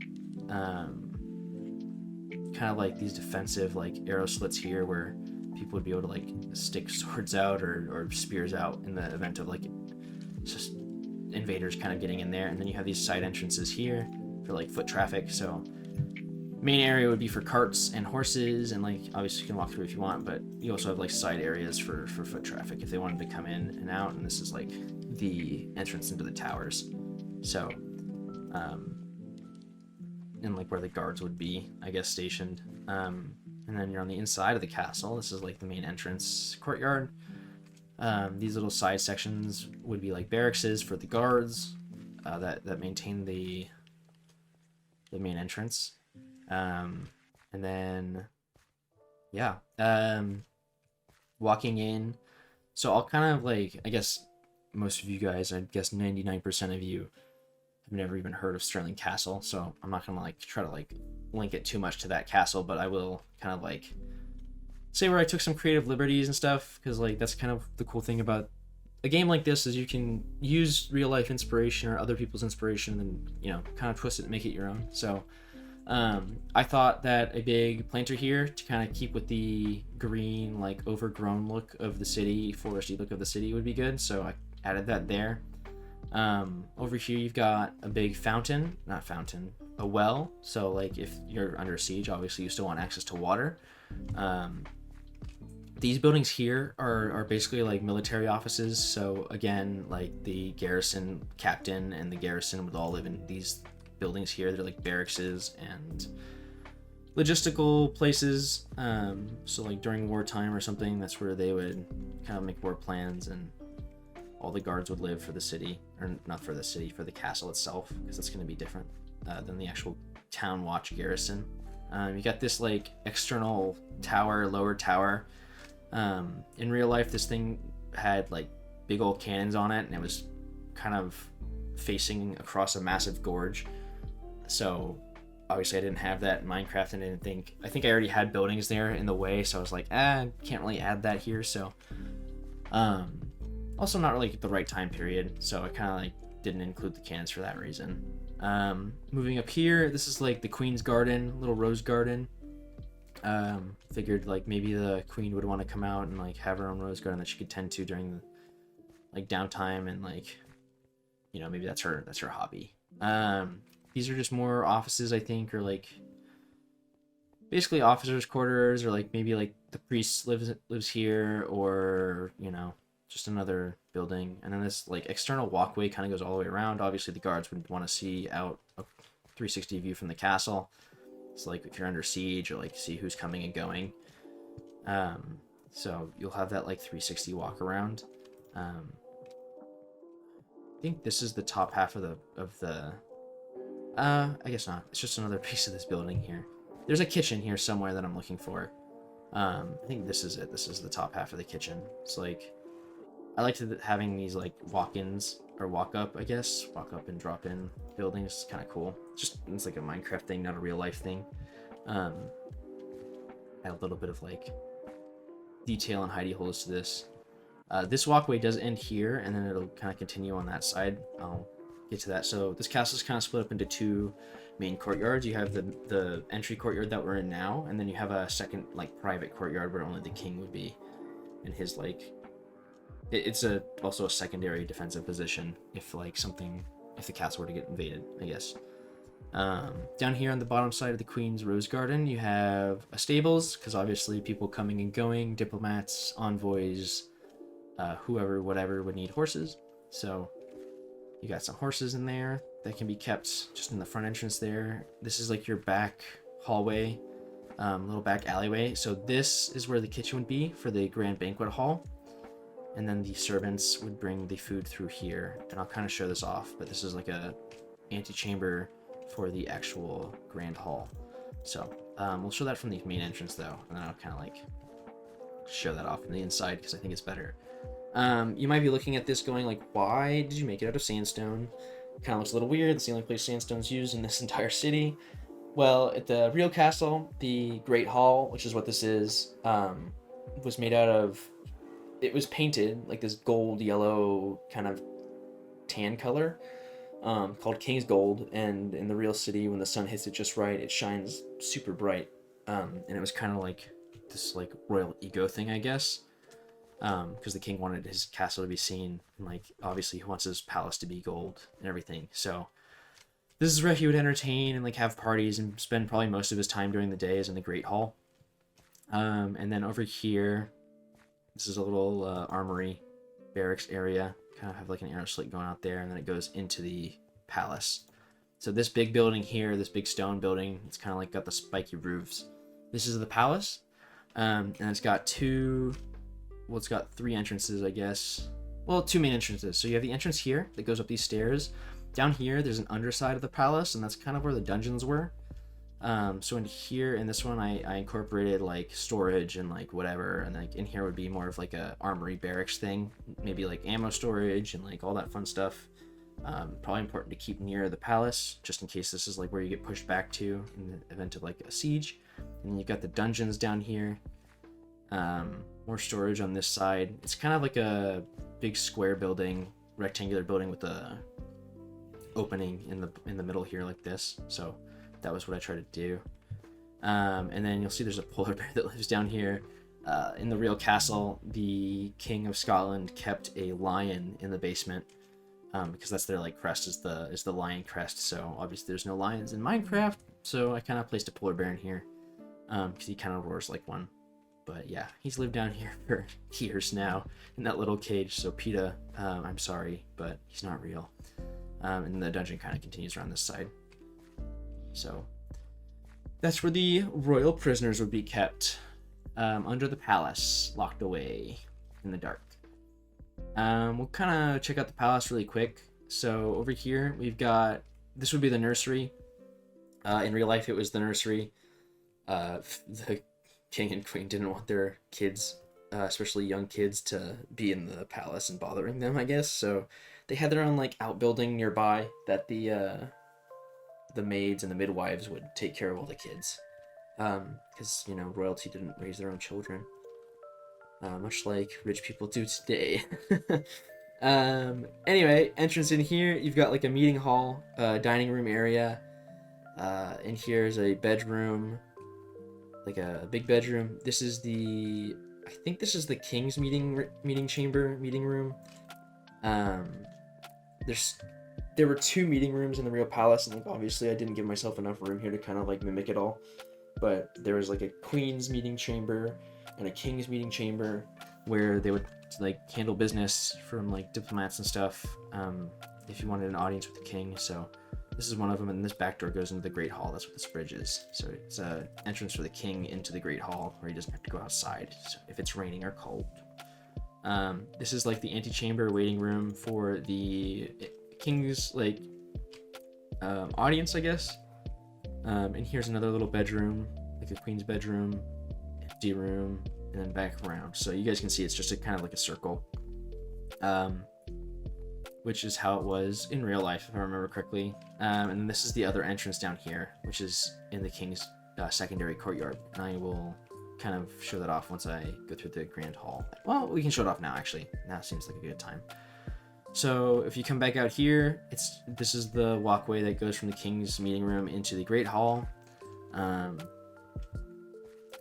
kind of like these defensive like arrow slits here where people would be able to like stick swords out or spears out in the event of like just invaders kind of getting in there. And then you have these side entrances here for like foot traffic. So main area would be for carts and horses, and like obviously you can walk through if you want, but you also have like side areas for foot traffic if they wanted to come in and out. And this is like the entrance into the towers. So and like where the guards would be, I guess, stationed. And then you're on the inside of the castle. This is like the main entrance courtyard. These little side sections would be like barracks for the guards that maintain the main entrance. And then yeah, walking in. So I'll kind of like, I guess most of you guys, I guess 99% of you have never even heard of Stirling Castle, so I'm not gonna like try to like link it too much to that castle, but I will kind of like say where I took some creative liberties and stuff, because like that's kind of the cool thing about a game like this is you can use real life inspiration or other people's inspiration and, you know, kind of twist it and make it your own. So I thought that a big planter here to kind of keep with the green, like overgrown look of the city, foresty look of the city would be good, so I added that there. Over here you've got a big a well, so like if you're under siege, obviously you still want access to water. These buildings here are basically like military offices, so again, like the garrison captain and the garrison would all live in these buildings here. They're like barracks and logistical places, so like during wartime or something, that's where they would kind of make war plans, and all the guards would live for the city, or not for the city, for the castle itself, because that's going to be different than the actual town watch garrison. You got this like external tower, lower tower. In real life, this thing had like big old cannons on it, and it was kind of facing across a massive gorge. So obviously I didn't have that in Minecraft, and I think I already had buildings there in the way, so I was like, can't really add that here. So also not really the right time period, so I kind of like didn't include the cannons for that reason. Moving up here, this is like the Queen's Garden, little rose garden. Figured like maybe the Queen would want to come out and like have her own rose garden that she could tend to during the like downtime, and like, you know, maybe that's her hobby. These are just more offices, I think, or like basically officers' quarters, or like maybe like the priest lives here, or, you know, just another building. And then this like external walkway kind of goes all the way around. Obviously the guards would want to see out a 360 view from the castle, so like if you're under siege, or like see who's coming and going. So you'll have that like 360 walk around. I think this is the top half of the I guess not, it's just another piece of this building here. There's a kitchen here somewhere that I'm looking for. I think this is it. This is the top half of the kitchen. It's like, I like having these like walk-ins, or walk-up, I guess. Walk-up and drop-in buildings. It's kind of cool. It's like a Minecraft thing, not a real-life thing. Add a little bit of like detail and hidey holes to this. This walkway does end here, and then it'll kind of continue on that side. I'll get to that. So this castle is kind of split up into 2 main courtyards. You have the entry courtyard that we're in now, and then you have a second like private courtyard where only the king would be, and his like It's also a secondary defensive position if the castle were to get invaded, I guess. Down here on the bottom side of the Queen's Rose Garden, you have a stables, because obviously people coming and going, diplomats, envoys, whoever, whatever would need horses. So you got some horses in there that can be kept just in the front entrance there. This is like your back hallway, little back alleyway. So this is where the kitchen would be for the grand banquet hall. And then the servants would bring the food through here. And I'll kind of show this off, but this is like a antechamber for the actual grand hall. So we'll show that from the main entrance though, and then I'll kind of like show that off from the inside because I think it's better. You might be looking at this going like, why did you make it out of sandstone? Kind of looks a little weird. It's the only place sandstone's used in this entire city. Well, at the real castle, the Great Hall, which is what this is, was made out of, it was painted like this gold yellow kind of tan color, called King's Gold, and in the real city, when the sun hits it just right, it shines super bright. And it was kind of like this like royal ego thing, I guess, because the king wanted his castle to be seen, and like obviously he wants his palace to be gold and everything. So this is where he would entertain and like have parties and spend probably most of his time during the day is in the Great Hall. And then over here, this is a little armory barracks area. Kind of have like an arrow slit going out there, and then it goes into the palace. So this big building here, this big stone building, it's kind of like got the spiky roofs. This is the palace, and it's got it's got 3 entrances, I guess. Well, 2 main entrances. So you have the entrance here that goes up these stairs. Down here, there's an underside of the palace, and that's kind of where the dungeons were. So in here, in this one, I incorporated like storage and like whatever, and like in here would be more of like a armory barracks thing, maybe like ammo storage and like all that fun stuff. Probably important to keep near the palace, just in case this is like where you get pushed back to in the event of like a siege. And then you've got the dungeons down here. More storage on this side. It's kind of like a big square building, rectangular building with a opening in the middle here like this. So that was what I tried to do. And then you'll see there's a polar bear that lives down here. In the real castle, the King of Scotland kept a lion in the basement, because that's their like crest is the lion crest. So obviously there's no lions in Minecraft, so I kind of placed a polar bear in here, because he kind of roars like one. But yeah, he's lived down here for years now in that little cage. So PETA, I'm sorry, but he's not real. And the dungeon kind of continues around this side. So that's where the royal prisoners would be kept, under the palace, locked away in the dark. We'll kind of check out the palace really quick. So over here we've got, this would be the nursery. In real life it was the nursery. The king and queen didn't want their kids, especially young kids, to be in the palace and bothering them, I guess. So they had their own like outbuilding nearby that the maids and the midwives would take care of all the kids, because you know, royalty didn't raise their own children, much like rich people do today. Anyway, entrance in here, you've got like a meeting hall, dining room area. In here is a bedroom, like a big bedroom. This is I think this is the king's meeting room. There were 2 meeting rooms in the real palace, and like obviously I didn't give myself enough room here to kind of like mimic it all. But there was like a queen's meeting chamber and a king's meeting chamber where they would like handle business from like diplomats and stuff, if you wanted an audience with the king. So this is one of them, and this back door goes into the Great Hall. That's what this bridge is. So it's an entrance for the king into the Great Hall, where he doesn't have to go outside if it's raining or cold. This is like the antechamber waiting room for the king's like audience, I guess. And here's another little bedroom, like a queen's bedroom, empty room, and then back around. So you guys can see it's just a kind of like a circle, which is how it was in real life, if I remember correctly. And then this is the other entrance down here, which is in the king's secondary courtyard. And I will kind of show that off once I go through the grand hall. Well, we can show it off now, actually. Now seems like a good time. So if you come back out here, this is the walkway that goes from the king's meeting room into the Great Hall.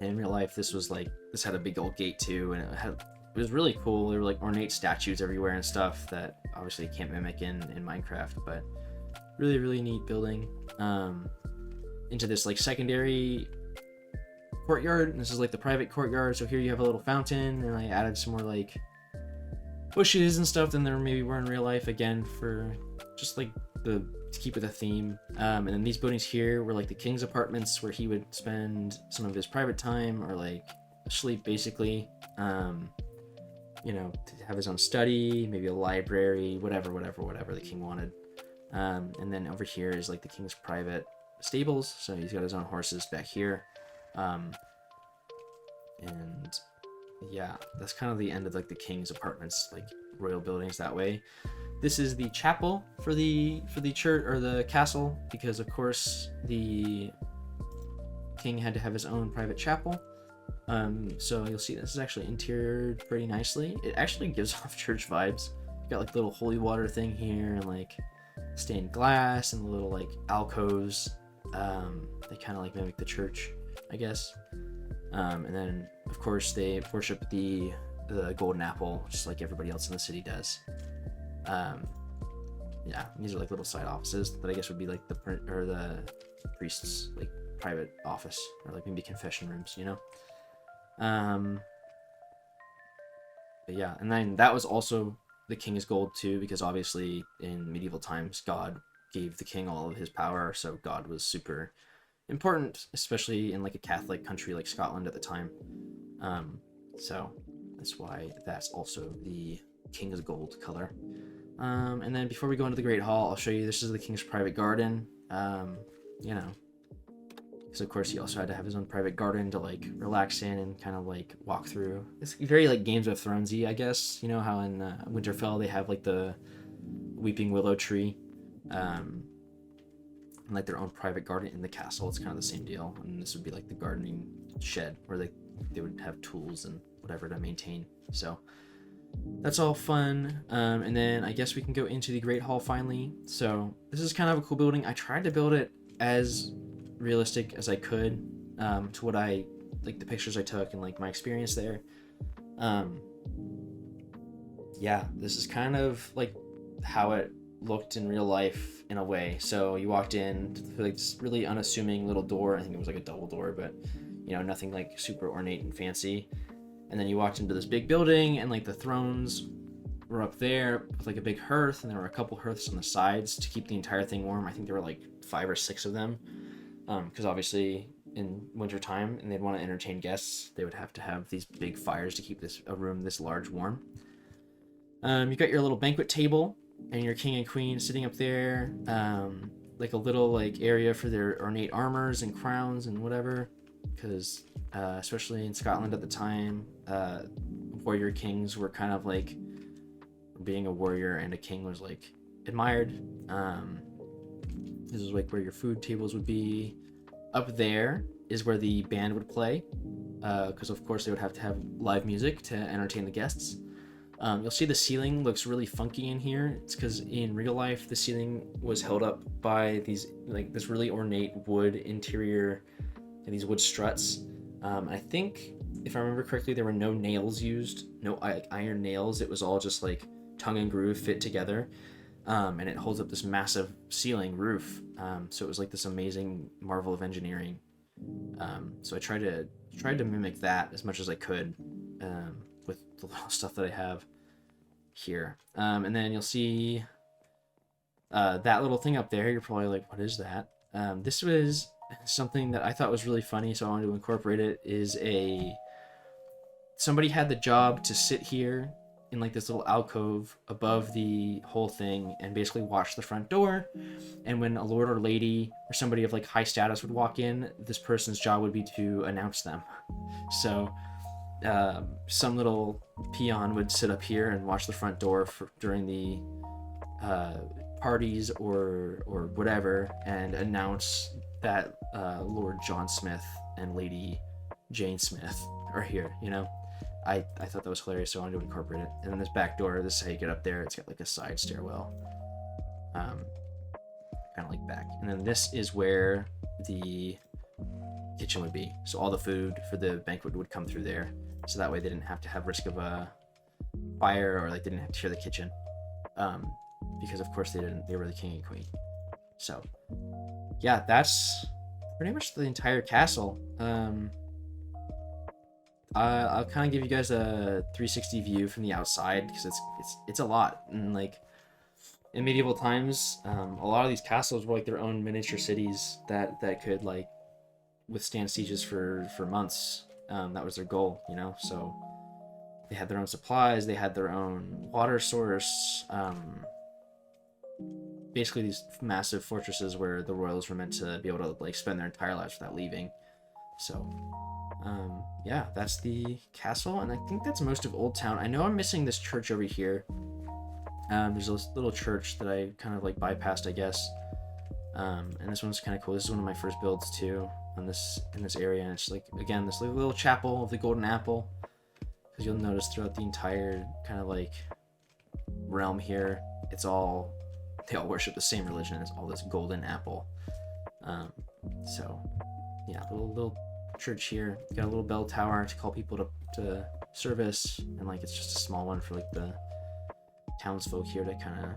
In real life, this had a big old gate too, and it had it was really cool. There were like ornate statues everywhere and stuff that obviously you can't mimic in Minecraft, but really neat building. Into this like secondary courtyard. This is like the private courtyard. So here you have a little fountain, and I added some more like bushes and stuff than there maybe were in real life, again for just like to keep with the theme. And then these buildings here were like the king's apartments, where he would spend some of his private time or like sleep basically. You know, to have his own study, maybe a library, whatever the king wanted. And then over here is like the king's private stables, so he's got his own horses back here. And yeah, that's kind of the end of like the king's apartments, like royal buildings that way. This is the chapel for the church or the castle, because of course the king had to have his own private chapel. So you'll see this is actually interiored pretty nicely. It actually gives off church vibes. Got like little holy water thing here, and like stained glass, and the little like alcoves. They kind of like mimic the church, I guess. And then of course they worship the golden apple, just like everybody else in the city does. Yeah, these are like little side offices that I guess would be like the priest's like private office, or like maybe confession rooms, you know. But yeah, and then that was also the king's gold too, because obviously in medieval times God gave the king all of his power, so God was super important, especially in like a Catholic country like Scotland at the time. So that's why that's also the king's gold color. And then before we go into the Great Hall, I'll show you, this is the king's private garden. You know, because of course he also had to have his own private garden to like relax in and kind of like walk through. It's very like Games of Thronesy, I guess. You know how in Winterfell they have like the weeping willow tree, and like their own private garden in the castle. It's kind of the same deal, and this would be like the gardening shed where they would have tools and whatever to maintain. So that's all fun. And then I guess we can go into the Great Hall finally. So this is kind of a cool building. I tried to build it as realistic as I could, to what I like, the pictures I took and like my experience there. Yeah, this is kind of like how it looked in real life in a way. So you walked in to like this really unassuming little door. I think it was like a double door, but you know, nothing like super ornate and fancy. And then you walked into this big building, and like the thrones were up there with like a big hearth, and there were a couple hearths on the sides to keep the entire thing warm. I think there were like 5 or 6 of them, because obviously in winter time and they'd want to entertain guests, they would have to have these big fires to keep a room this large warm. You got your little banquet table and your king and queen sitting up there, like a little like area for their ornate armors and crowns and whatever, because especially in Scotland at the time, warrior kings were kind of like, being a warrior and a king was like admired. This is like where your food tables would be. Up there is where the band would play, because of course they would have to have live music to entertain the guests. You'll see the ceiling looks really funky in here. It's because in real life the ceiling was held up by these like this really ornate wood interior and these wood struts. I think if I remember correctly, there were no nails used, no iron nails. It was all just like tongue and groove fit together, and it holds up this massive ceiling roof. So it was like this amazing marvel of engineering. So I tried to mimic that as much as I could, with the little stuff that I have here. And then you'll see that little thing up there. You're probably like, what is that? This was something that I thought was really funny, so I wanted to incorporate it. Somebody had the job to sit here in like this little alcove above the whole thing and basically watch the front door. And when a lord or lady or somebody of like high status would walk in, this person's job would be to announce them. So some little peon would sit up here and watch the front door during the parties or whatever, and announce that Lord John Smith and Lady Jane Smith are here, you know. I thought that was hilarious, so I wanted to incorporate it. And then this back door, this is how you get up there. It's got like a side stairwell, kind of like back. And then this is where the kitchen would be. So all the food for the banquet would come through there. So that way they didn't have to have risk of fire, or like they didn't have to share the kitchen, because of course they were the king and queen. So yeah, that's pretty much the entire castle. I'll kind of give you guys a 360 view from the outside, because it's a lot. And like in medieval times, a lot of these castles were like their own miniature cities that could like withstand sieges for months. That was their goal, you know. So they had their own supplies, they had their own water source. Basically, these massive fortresses where the royals were meant to be able to like spend their entire lives without leaving. So yeah, that's the castle, and I think that's most of Old Town. I know I'm missing this church over here. There's a little church that I kind of like bypassed, I guess. And this one's kind of cool. This is one of my first builds too in this area, and it's like, again, this little chapel of the Golden Apple, because you'll notice throughout the entire kind of like realm here, they all worship the same religion. It's all this golden apple. So yeah, little church here. Got a little bell tower to call people to service, and like it's just a small one for like the townsfolk here to kind of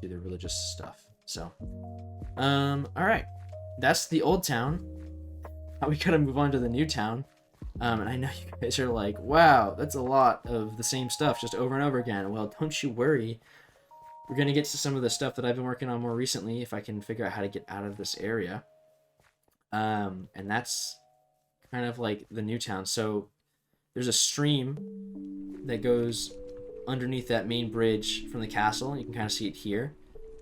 do their religious stuff. So all right, that's the old town. Now we gotta move on to the new town. And I know you guys are like, wow, that's a lot of the same stuff just over and over again. Well, don't you worry, we're gonna get to some of the stuff that I've been working on more recently, if I can figure out how to get out of this area. And that's kind of like the new town. So there's a stream that goes underneath that main bridge from the castle. You can kind of see it here.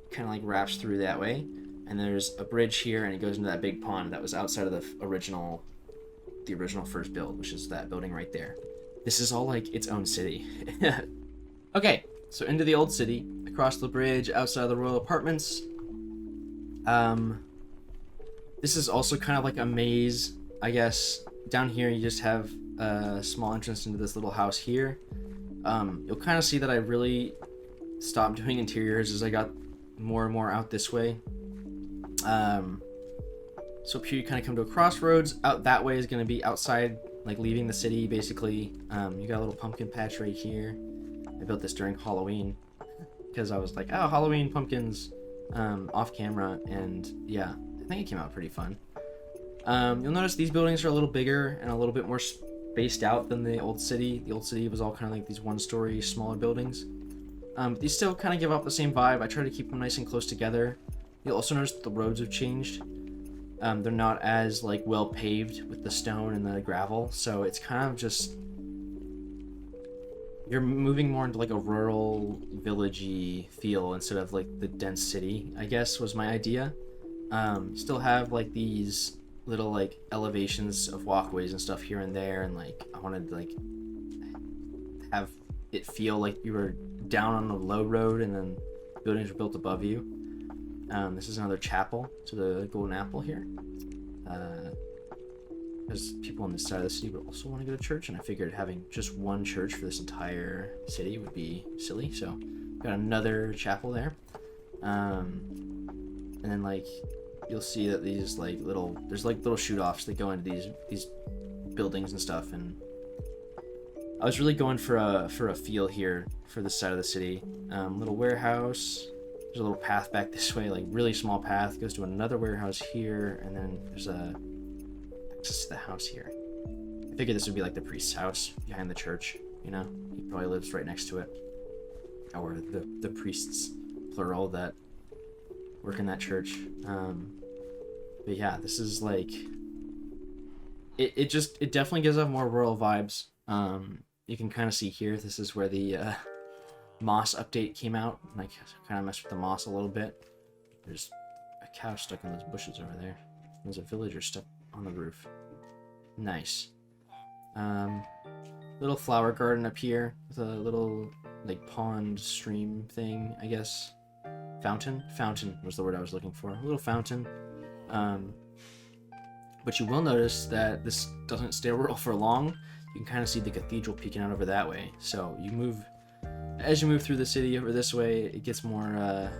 It kind of like wraps through that way. And there's a bridge here, and it goes into that big pond that was outside of the original first build, which is that building right there. This is all like its own city. Okay, so into the old city, across the bridge, outside of the royal apartments. This is also kind of like a maze, I guess. Down here, you just have a small entrance into this little house here. You'll kind of see that I really stopped doing interiors as I got more and more out this way. So up here you kind of come to a crossroads. Out that way is going to be outside, like leaving the city, basically. You got a little pumpkin patch right here. I built this during Halloween because I was like, oh, Halloween pumpkins, off camera, and yeah, I think it came out pretty fun. You'll notice these buildings are a little bigger and a little bit more spaced out than the old city. The old city was all kind of like these one-story, smaller buildings. These still kind of give off the same vibe. I try to keep them nice and close together. You'll also notice that the roads have changed. They're not as like well paved with the stone and the gravel, so it's kind of just, you're moving more into like a rural, villagey feel instead of like the dense city, I guess was my idea. Still have like these little like elevations of walkways and stuff here and there, and like I wanted to like have it feel like you were down on a low road and then buildings were built above you. This is another chapel to the Golden Apple here. Because people on this side of the city would also want to go to church, and I figured having just one church for this entire city would be silly, so got another chapel there. And then like you'll see that these like there's like little shoot-offs that go into these buildings and stuff, and I was really going for a feel here for this side of the city. Little warehouse. There's a little path back this way, like really small path, goes to another warehouse here, and then there's a access to the house here. I figured this would be like the priest's house behind the church, you know? He probably lives right next to it. Or the priests, plural, that work in that church. But yeah, this is like, it definitely gives off more rural vibes. You can kind of see here, this is where the moss update came out. Like, kind of messed with the moss a little bit. There's a cow stuck in those bushes over there. There's a villager stuck on the roof. Nice. Little flower garden up here with a little like pond stream thing, I guess. Fountain was the word I was looking for. A little fountain. But you will notice that this doesn't stay rural for long. You can kind of see the cathedral peeking out over that way. So as you move through the city over this way, it gets more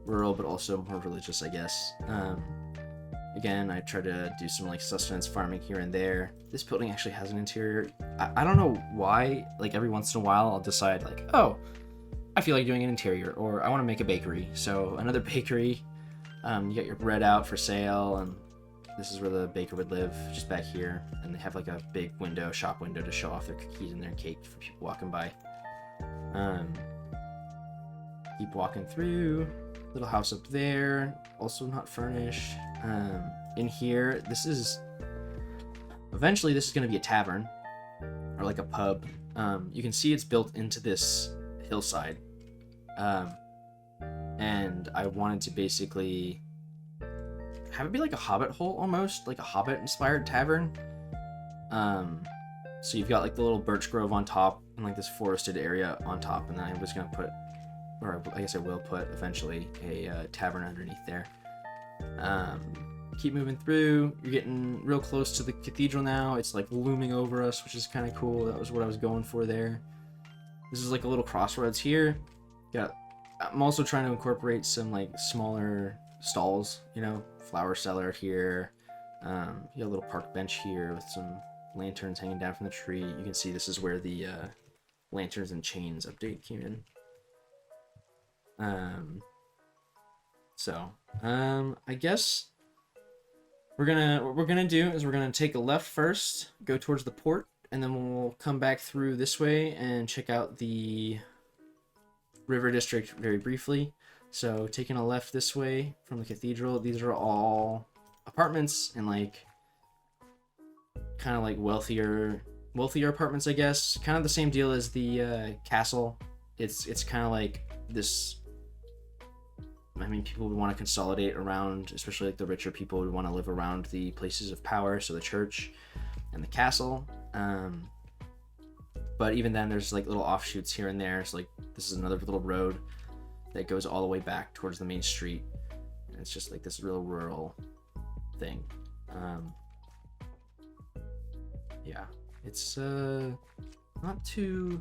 rural, but also more religious, I guess. Again, I try to do some like sustenance farming here and there. This building actually has an interior. I don't know why, like every once in a while I'll decide like, oh, I feel like doing an interior, or I want to make a bakery. So another bakery. You got your bread out for sale, and this is where the baker would live, just back here. And they have like a big window, shop window, to show off their cookies and their cake for people walking by. Keep walking through. Little house up there, also not furnished. In here, eventually this is going to be a tavern, or like a pub. You can see it's built into this hillside. And I wanted to basically have it be like a hobbit hole, almost like a hobbit inspired tavern. So you've got like the little birch grove on top and like this forested area on top, and then I was gonna put, or I guess I will put eventually, a tavern underneath there. Keep moving through. You're getting real close to the cathedral now. It's like looming over us, which is kind of cool. That was what I was going for there. This is like a little crossroads here. I'm also trying to incorporate some like smaller stalls, you know, flower cellar here. You got a little park bench here with some lanterns hanging down from the tree. You can see this is where the lanterns and chains update came in. I guess what we're gonna do is we're gonna take a left first, go towards the port, and then we'll come back through this way and check out the river district very briefly. So taking a left this way from the cathedral, these are all apartments and like kind of like wealthier apartments, I guess. Kind of the same deal as the castle. It's kind of like this. I mean, people would want to consolidate around, especially like the richer people would want to live around the places of power, so the church and the castle. But even then, there's like little offshoots here and there. So like this is another little road that goes all the way back towards the main street, and it's just like this real rural thing. Yeah, it's not too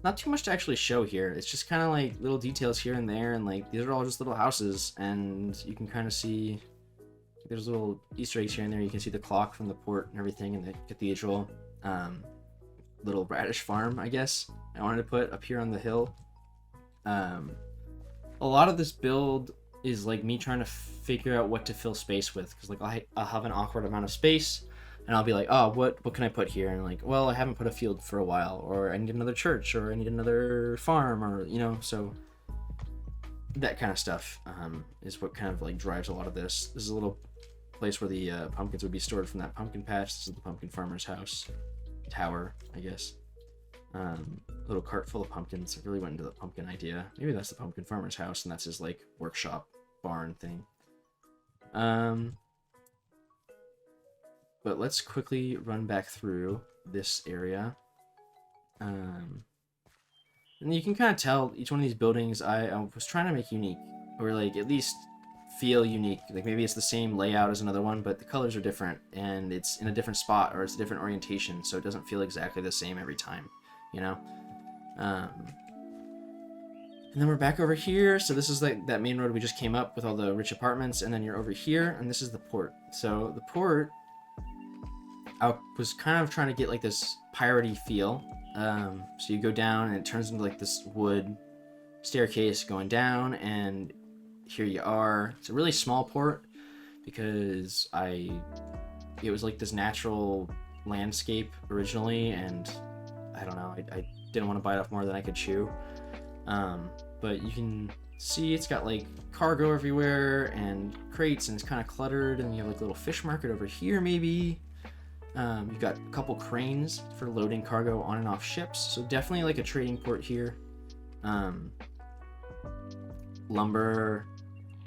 much to actually show here. It's just kind of like little details here and there, and like these are all just little houses, and you can kind of see there's little Easter eggs here and there. You can see the clock from the port and everything, and the cathedral. Little radish farm, I guess I wanted to put up here on the hill. A lot of this build is like me trying to figure out what to fill space with, because like I'll have an awkward amount of space, and I'll be like, oh, what can I put here? And like, well, I haven't put a field for a while, or I need another church, or I need another farm, or you know, so that kind of stuff is what kind of like drives a lot of this. This is a little place where the pumpkins would be stored from that pumpkin patch. This is the pumpkin farmer's house. Tower, I guess. Little cart full of pumpkins. I really went into the pumpkin idea. Maybe that's the pumpkin farmer's house, and that's his like workshop barn thing. But let's quickly run back through this area. And you can kind of tell each one of these buildings I was trying to make unique, or like at least feel unique. Like maybe it's the same layout as another one, but the colors are different, and it's in a different spot, or it's a different orientation, so it doesn't feel exactly the same every time, you know? And then we're back over here. So this is like that main road we just came up with all the rich apartments, and then you're over here, and this is the port. So the port, I was kind of trying to get like this piratey feel. So you go down, and it turns into like this wood staircase going down, and here you are. It's a really small port because it was like this natural landscape originally, and I don't know, I didn't want to bite off more than I could chew. But you can see it's got like cargo everywhere and crates, and it's kind of cluttered, and you have like a little fish market over here maybe. You've got a couple cranes for loading cargo on and off ships, so definitely like a trading port here. Lumber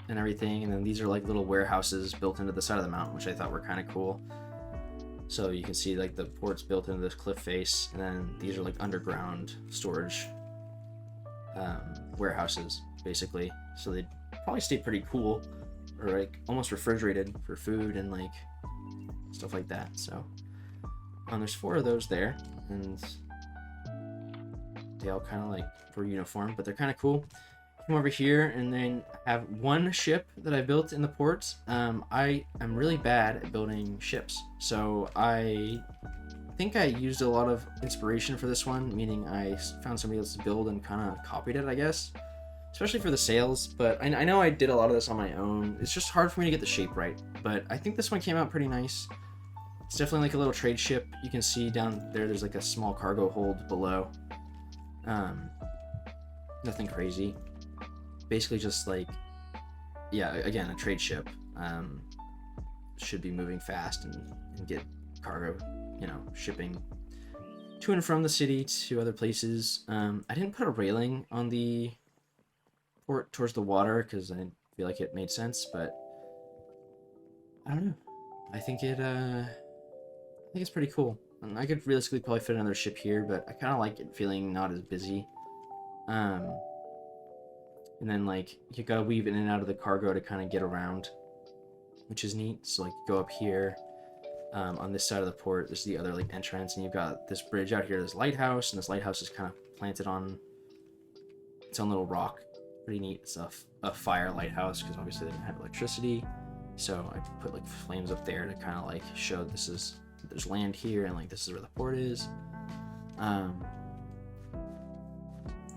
and everything, and then these are like little warehouses built into the side of the mountain, which I thought were kind of cool. So you can see like the port's built into this cliff face, and then these are like underground storage warehouses basically, so they probably stay pretty cool, or like almost refrigerated for food and like stuff like that. So there's 4 of those there, and they all kind of like were uniform, but they're kind of cool. come over here and then have one ship that I built in the port. I am really bad at building ships, so I think I used a lot of inspiration for this one, meaning I found somebody else to build and kind of copied it, I guess. Especially for the sails, but I know I did a lot of this on my own. It's just hard for me to get the shape right, but I think this one came out pretty nice. It's definitely like a little trade ship. You can see down there, there's like a small cargo hold below. Nothing crazy. Basically just like, yeah, again, a trade ship. Should be moving fast and get cargo, you know, shipping to and from the city to other places. I didn't put a railing on the port towards the water because I didn't feel like it made sense, but I don't know. I think it's pretty cool. And I could realistically probably fit another ship here, but I kind of like it feeling not as busy. And then like you gotta weave in and out of the cargo to kind of get around, which is neat. So like you go up here, on this side of the port, there's the other like entrance, and you've got this bridge out here, this lighthouse, and this lighthouse is kind of planted on its own little rock. Pretty neat. It's a fire lighthouse because obviously they don't have electricity, so I put like flames up there to kind of like show there's land here and like this is where the port is.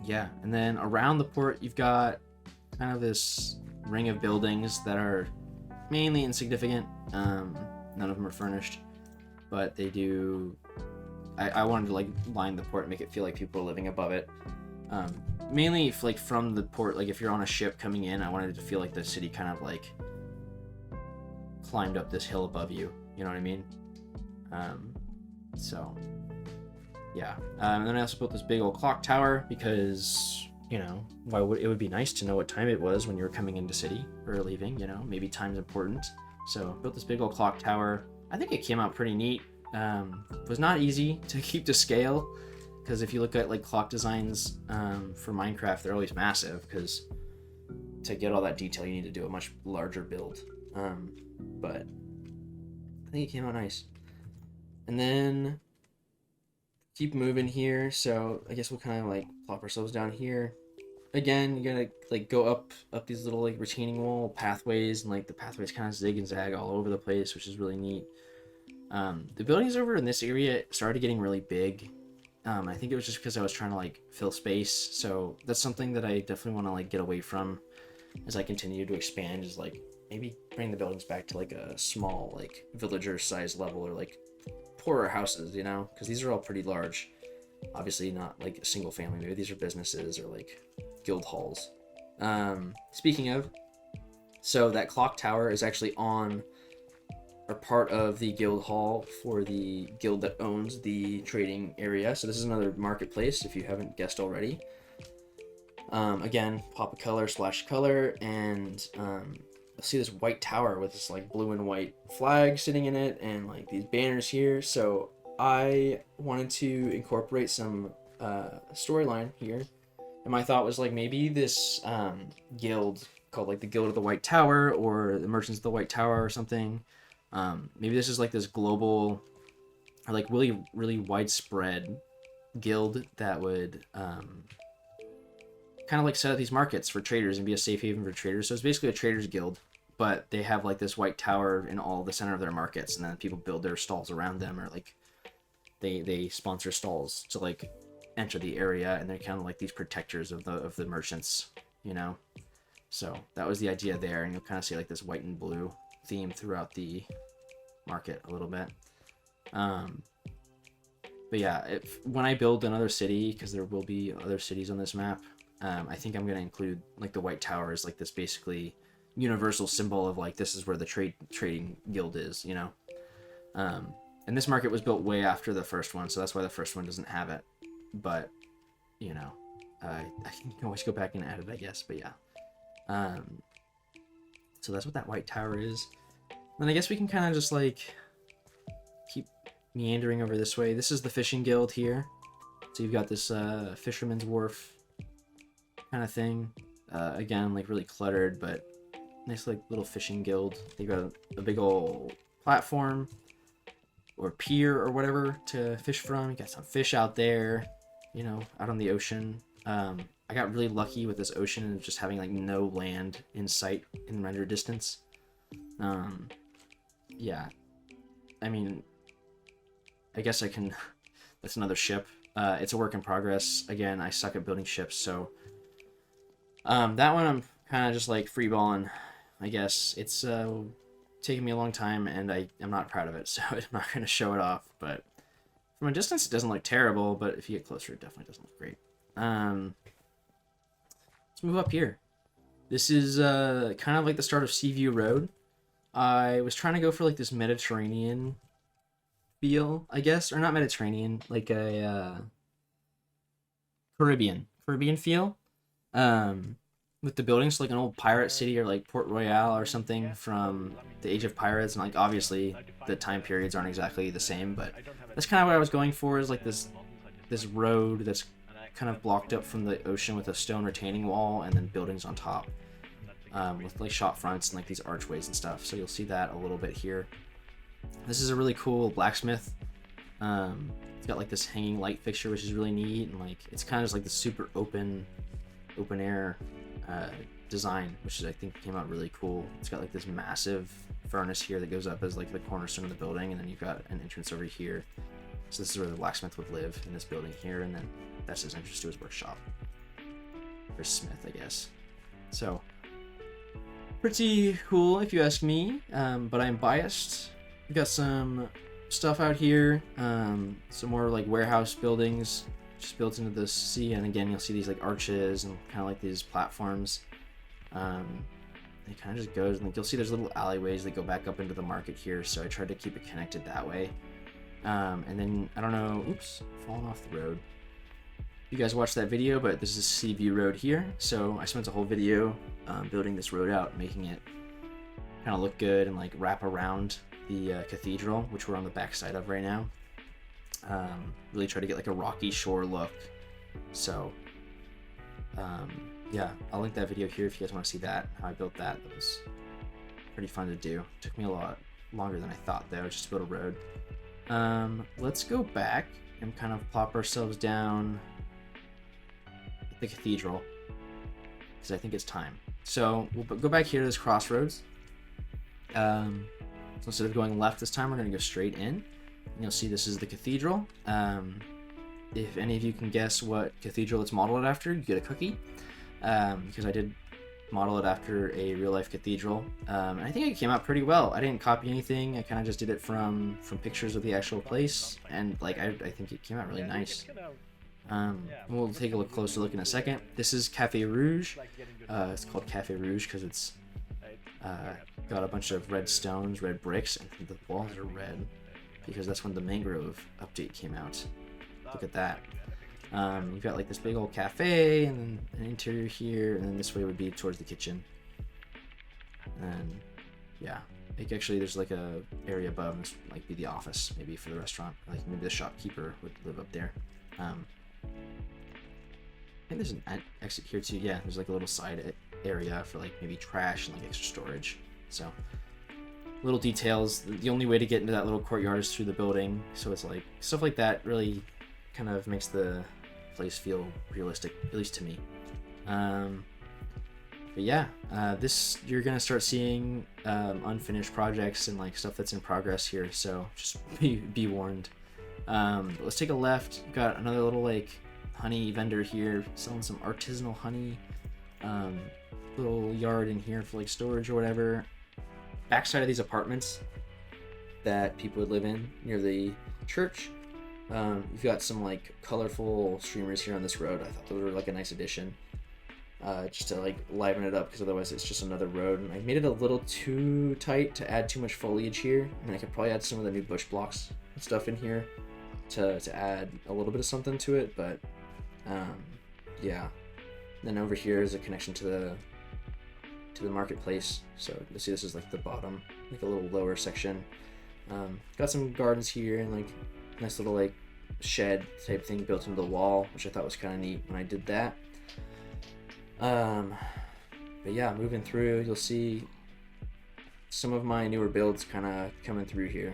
Yeah, and then around the port you've got kind of this ring of buildings that are mainly insignificant. None of them are furnished, but they do. I wanted to like line the port and make it feel like people are living above it. Mainly if, like from the port, like if you're on a ship coming in, I wanted it to feel like the city kind of like climbed up this hill above you. You know what I mean? So yeah. And then I also built this big old clock tower because, you know, it would be nice to know what time it was when you were coming into city or leaving. You know, maybe time's important. So built this big old clock tower. I think it came out pretty neat. It was not easy to keep to scale, because if you look at like clock designs for Minecraft, they're always massive, because to get all that detail you need to do a much larger build. But I think it came out nice. And then keep moving here, so I guess we'll kind of like plop ourselves down here. Again, you gotta like go up these little like retaining wall pathways, and like the pathways kind of zig and zag all over the place, which is really neat. The buildings over in this area started getting really big. I think it was just because I was trying to like fill space, so that's something that I definitely want to like get away from as I continue to expand, is like maybe bring the buildings back to like a small like villager size level, or like poorer houses, you know, because these are all pretty large. Obviously not like a single family, maybe these are businesses or like guild halls. Speaking of, so that clock tower is actually on or part of the guild hall for the guild that owns the trading area. So this is another marketplace if you haven't guessed already. Again, pop a color, splash color, and you'll see this white tower with this like blue and white flag sitting in it, and like these banners here. So I wanted to incorporate some storyline here, and my thought was like maybe this guild called like the Guild of the White Tower, or the Merchants of the White Tower, or something. Maybe this is like this global or like really really widespread guild that would kind of like set up these markets for traders and be a safe haven for traders. So it's basically a traders guild, but they have like this white tower in all the center of their markets, and then people build their stalls around them, or like they sponsor stalls to like enter the area, and they're kind of like these protectors of the merchants, you know. So that was the idea there, and you'll kind of see like this white and blue theme throughout the market a little bit. But yeah, when I build another city, because there will be other cities on this map, I think I'm going to include like the white tower as like this basically universal symbol of like this is where the trading guild is, you know. And this market was built way after the first one, so that's why the first one doesn't have it. But you know, I can always go back and add it, I guess. But yeah, so that's what that white tower is. And I guess we can kind of just like keep meandering over this way. This is the fishing guild here. So you've got this fisherman's wharf kind of thing. Again, like really cluttered, but nice like little fishing guild. They've got a big old platform or pier or whatever to fish from. You got some fish out there, you know, out on the ocean. I got really lucky with this ocean and just having like no land in sight in render distance. Yeah, I mean, I guess I can. That's another ship. It's a work in progress. Again, I suck at building ships, so that one I'm kind of just like freeballing. I guess it's taken me a long time, and I'm not proud of it, so I'm not gonna show it off. But from a distance, it doesn't look terrible, but if you get closer, it definitely doesn't look great. Let's move up here. This is kind of like the start of Seaview Road. I was trying to go for like this Mediterranean feel, I guess, or not Mediterranean, like a Caribbean feel. With the buildings, like an old pirate city or like Port Royal or something from the Age of Pirates, and like obviously the time periods aren't exactly the same, but that's kind of what I was going for, is like this road that's kind of blocked up from the ocean with a stone retaining wall and then buildings on top, with like shop fronts and like these archways and stuff. So you'll see that a little bit here. This is a really cool blacksmith. It's got like this hanging light fixture, which is really neat, and like it's kind of just like the super open air design, which is, I think, came out really cool. It's got like this massive furnace here that goes up as like the cornerstone of the building, and then you've got an entrance over here. So this is where the blacksmith would live, in this building here, and then that's his entrance to his workshop. Or smith, I guess. So pretty cool if you ask me, but I'm biased. We've got some stuff out here, some more like warehouse buildings just built into the sea, and again you'll see these like arches and kind of like these platforms. It kind of just goes, and like you'll see there's little alleyways that go back up into the market here, so I tried to keep it connected that way. And then I don't know, oops, falling off the road. You guys watched that video, but this is Seaview Road here, so I spent a whole video building this road out, making it kind of look good and like wrap around the cathedral, which we're on the back side of right now. Really try to get like a rocky shore look. So yeah, I'll link that video here if you guys want to see that, how I built that. That was pretty fun to do. Took me a lot longer than I thought though, just to build a road. Let's go back and kind of plop ourselves down at the cathedral, because I think it's time. So we'll go back here to this crossroads. So instead of going left this time, we're going to go straight in. And you'll see this is the cathedral. If any of you can guess what cathedral it's modeled after, you get a cookie. Because I did model it after a real-life cathedral. And I think it came out pretty well. I didn't copy anything. I kind of just did it from pictures of the actual place. And like I think it came out really nice. We'll take a closer look in a second. This is Cafe Rouge. It's called Cafe Rouge because it's got a bunch of red stones, red bricks, and the walls are red because that's when the Mangrove update came out. Look at that. You've got like this big old cafe, and then an interior here, and then this way would be towards the kitchen. And yeah, like actually there's like a area above, and this might be the office maybe for the restaurant. Like maybe the shopkeeper would live up there. I think there's an exit here too. Yeah, there's like a little side area for like maybe trash and like extra storage. So little details. The only way to get into that little courtyard is through the building, so it's like stuff like that really kind of makes the place feel realistic, at least to me. But yeah, this you're gonna start seeing unfinished projects and like stuff that's in progress here, so just be warned. Let's take a left. We've got another little like honey vendor here selling some artisanal honey. Little yard in here for like storage or whatever. Backside of these apartments that people would live in near the church. You've got some like colorful streamers here on this road. I thought those were like a nice addition, just to like liven it up, because otherwise it's just another road. And I made it a little too tight to add too much foliage here. I mean, I could probably add some of the new bush blocks and stuff in here to add a little bit of something to it, but yeah. Then over here is a connection to the marketplace. So you'll see this is like the bottom, like a little lower section. Got some gardens here and like nice little like shed type thing built into the wall, which I thought was kind of neat when I did that. But yeah, moving through, you'll see some of my newer builds kind of coming through here.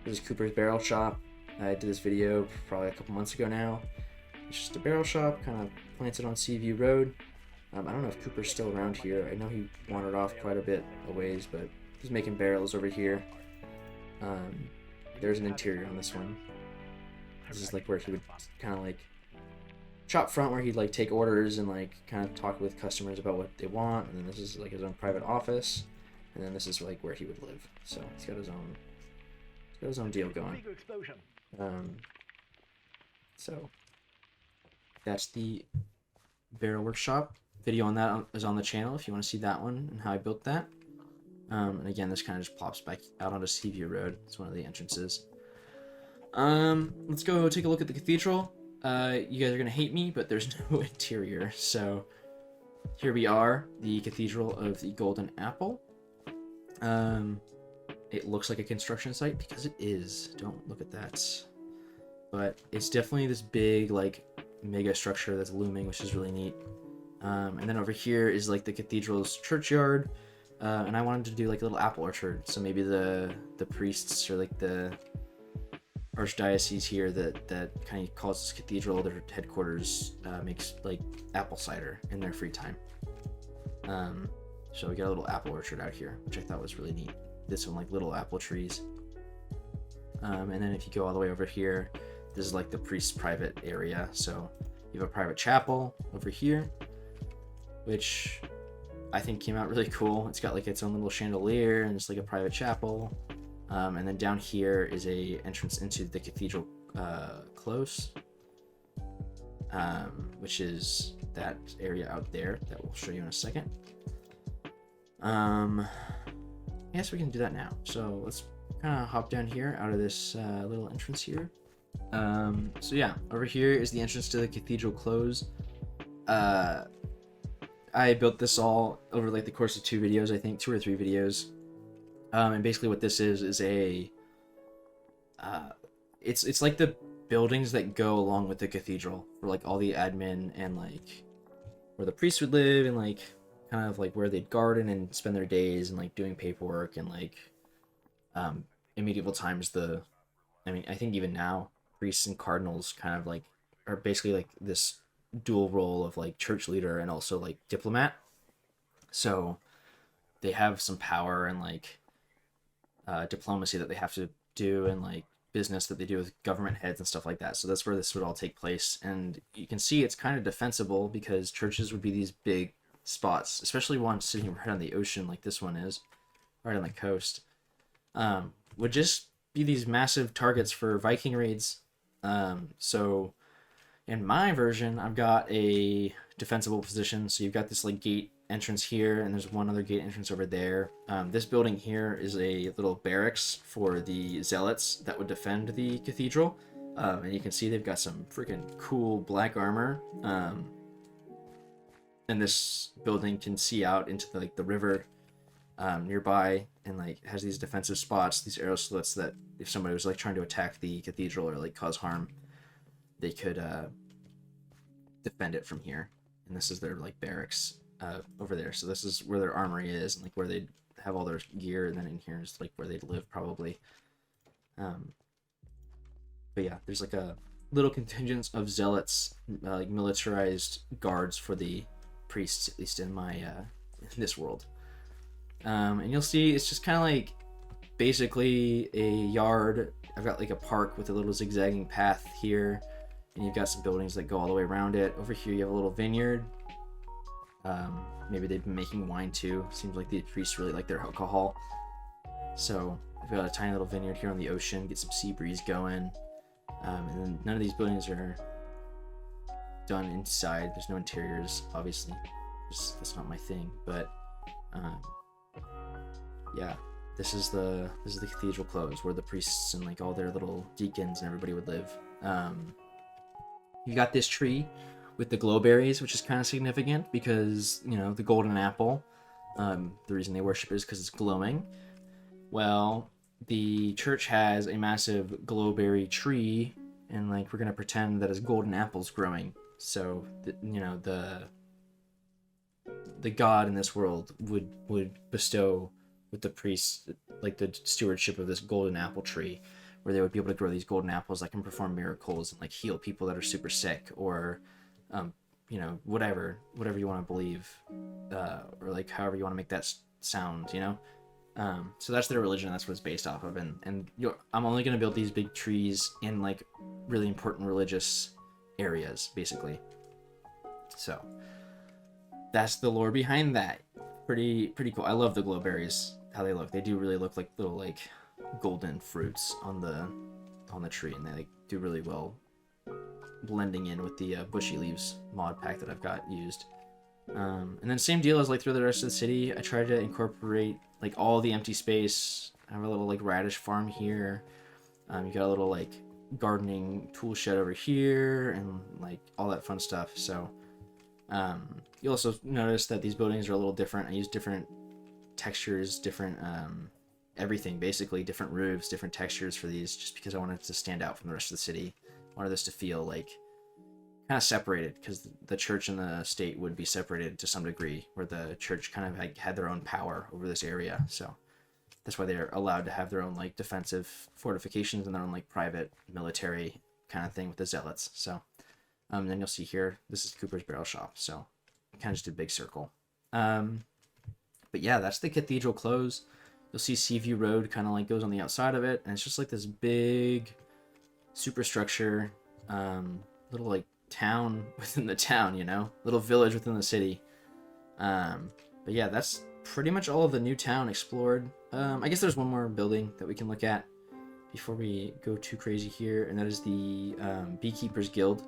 This is Cooper's Barrel Shop. I did this video probably a couple months ago now. It's just a barrel shop, kind of planted on Seaview Road. I don't know if Cooper's still around here. I know he wandered off quite a bit a ways, but he's making barrels over here. There's an interior on this one. This is like where he would kind of like shop front, where he'd like take orders and like kind of talk with customers about what they want. And then this is like his own private office, and then this is like where he would live. So he's got his own deal going. So that's the barrel workshop. Video on that is on the channel if you want to see that one and how I built that. And again, this kind of just pops back out onto Seaview Road. It's one of the entrances. Let's go take a look at the cathedral. You guys are gonna hate me, but there's no interior. So here we are, the Cathedral of the Golden Apple. It looks like a construction site because it is. Don't look at that. But it's definitely this big, like, mega structure that's looming, which is really neat. And then over here is like the cathedral's churchyard, and I wanted to do like a little apple orchard. So maybe the priests or like the archdiocese here that kind of calls this cathedral their headquarters makes like apple cider in their free time. So we got a little apple orchard out here, which I thought was really neat. This one like little apple trees. And then if you go all the way over here, this is like the priest's private area. So you have a private chapel over here, which I think came out really cool. It's got like its own little chandelier and it's like a private chapel. And then down here is a entrance into the cathedral close, which is that area out there that we'll show you in a second. I guess we can do that now. So let's kind of hop down here out of this little entrance here. So yeah, over here is the entrance to the cathedral close. I built this all over like the course of 2 videos, I think 2 or 3 videos. And basically what this is a it's like the buildings that go along with the cathedral for like all the admin and like where the priests would live and like kind of like where they'd garden and spend their days and like doing paperwork and like in medieval times I think even now priests and cardinals kind of like are basically like this dual role of like church leader and also like diplomat. So they have some power and like diplomacy that they have to do and like business that they do with government heads and stuff like that. So that's where this would all take place. And you can see it's kind of defensible because churches would be these big spots, especially one sitting right on the ocean like this one is, right on the coast, would just be these massive targets for Viking raids. So in my version, I've got a defensible position. So you've got this like gate entrance here, and there's one other gate entrance over there. This building here is a little barracks for the zealots that would defend the cathedral. And you can see they've got some freaking cool black armor. And this building can see out into the river nearby, and like has these defensive spots, these arrow slits that if somebody was like trying to attack the cathedral or like cause harm, they could defend it from here. And this is their like barracks over there. So this is where their armory is and like where they'd have all their gear, and then in here is like where they'd live probably. But yeah, there's like a little contingent of zealots, like militarized guards for the priests, at least in my in this world. And you'll see it's just kind of like basically a yard. I've got like a park with a little zigzagging path here, and you've got some buildings that go all the way around it. Over here you have a little vineyard. Maybe they've been making wine too. Seems like the priests really like their alcohol. So I've got a tiny little vineyard here on the ocean, get some sea breeze going. And then none of these buildings are done inside. There's no interiors, obviously. That's not my thing. But yeah, this is the cathedral close where the priests and like all their little deacons and everybody would live. You got this tree with the glowberries, which is kind of significant because, you know, the golden apple. The reason they worship is because it's glowing. Well, the church has a massive glowberry tree, and like we're gonna pretend that a golden apple's growing. So you know, the god in this world would bestow with the priests like the stewardship of this golden apple tree, where they would be able to grow these golden apples that can perform miracles and like heal people that are super sick, or you know, whatever you want to believe, or like however you want to make that sound, you know. So that's their religion. That's what it's based off of. And I'm only going to build these big trees in like really important religious areas, basically. So that's the lore behind that. Pretty cool. I love the glow berries, how they look. They do really look like little like golden fruits on the tree, and they like do really well blending in with the Bushy leaves mod pack that I've got used. And then same deal as like through the rest of the city. I tried to incorporate like all the empty space. I have a little like radish farm here. You got a little like gardening tool shed over here, and like all that fun stuff. So you'll also notice that these buildings are a little different. I use different textures, different everything, basically different roofs, different textures for these, just because I wanted it to stand out from the rest of the city. I wanted this to feel like kind of separated, because the church and the state would be separated to some degree, where the church kind of had their own power over this area. So that's why they're allowed to have their own like defensive fortifications and their own like private military kind of thing with the zealots. So then you'll see here, this is Cooper's Barrel Shop. So kind of just a big circle. But yeah, that's the cathedral close. You'll see Seaview Road kind of like goes on the outside of it, and it's just like this big superstructure, little like town within the town, you know, little village within the city. But yeah, that's pretty much all of the new town explored. I guess there's one more building that we can look at before we go too crazy here, and that is the Beekeepers Guild.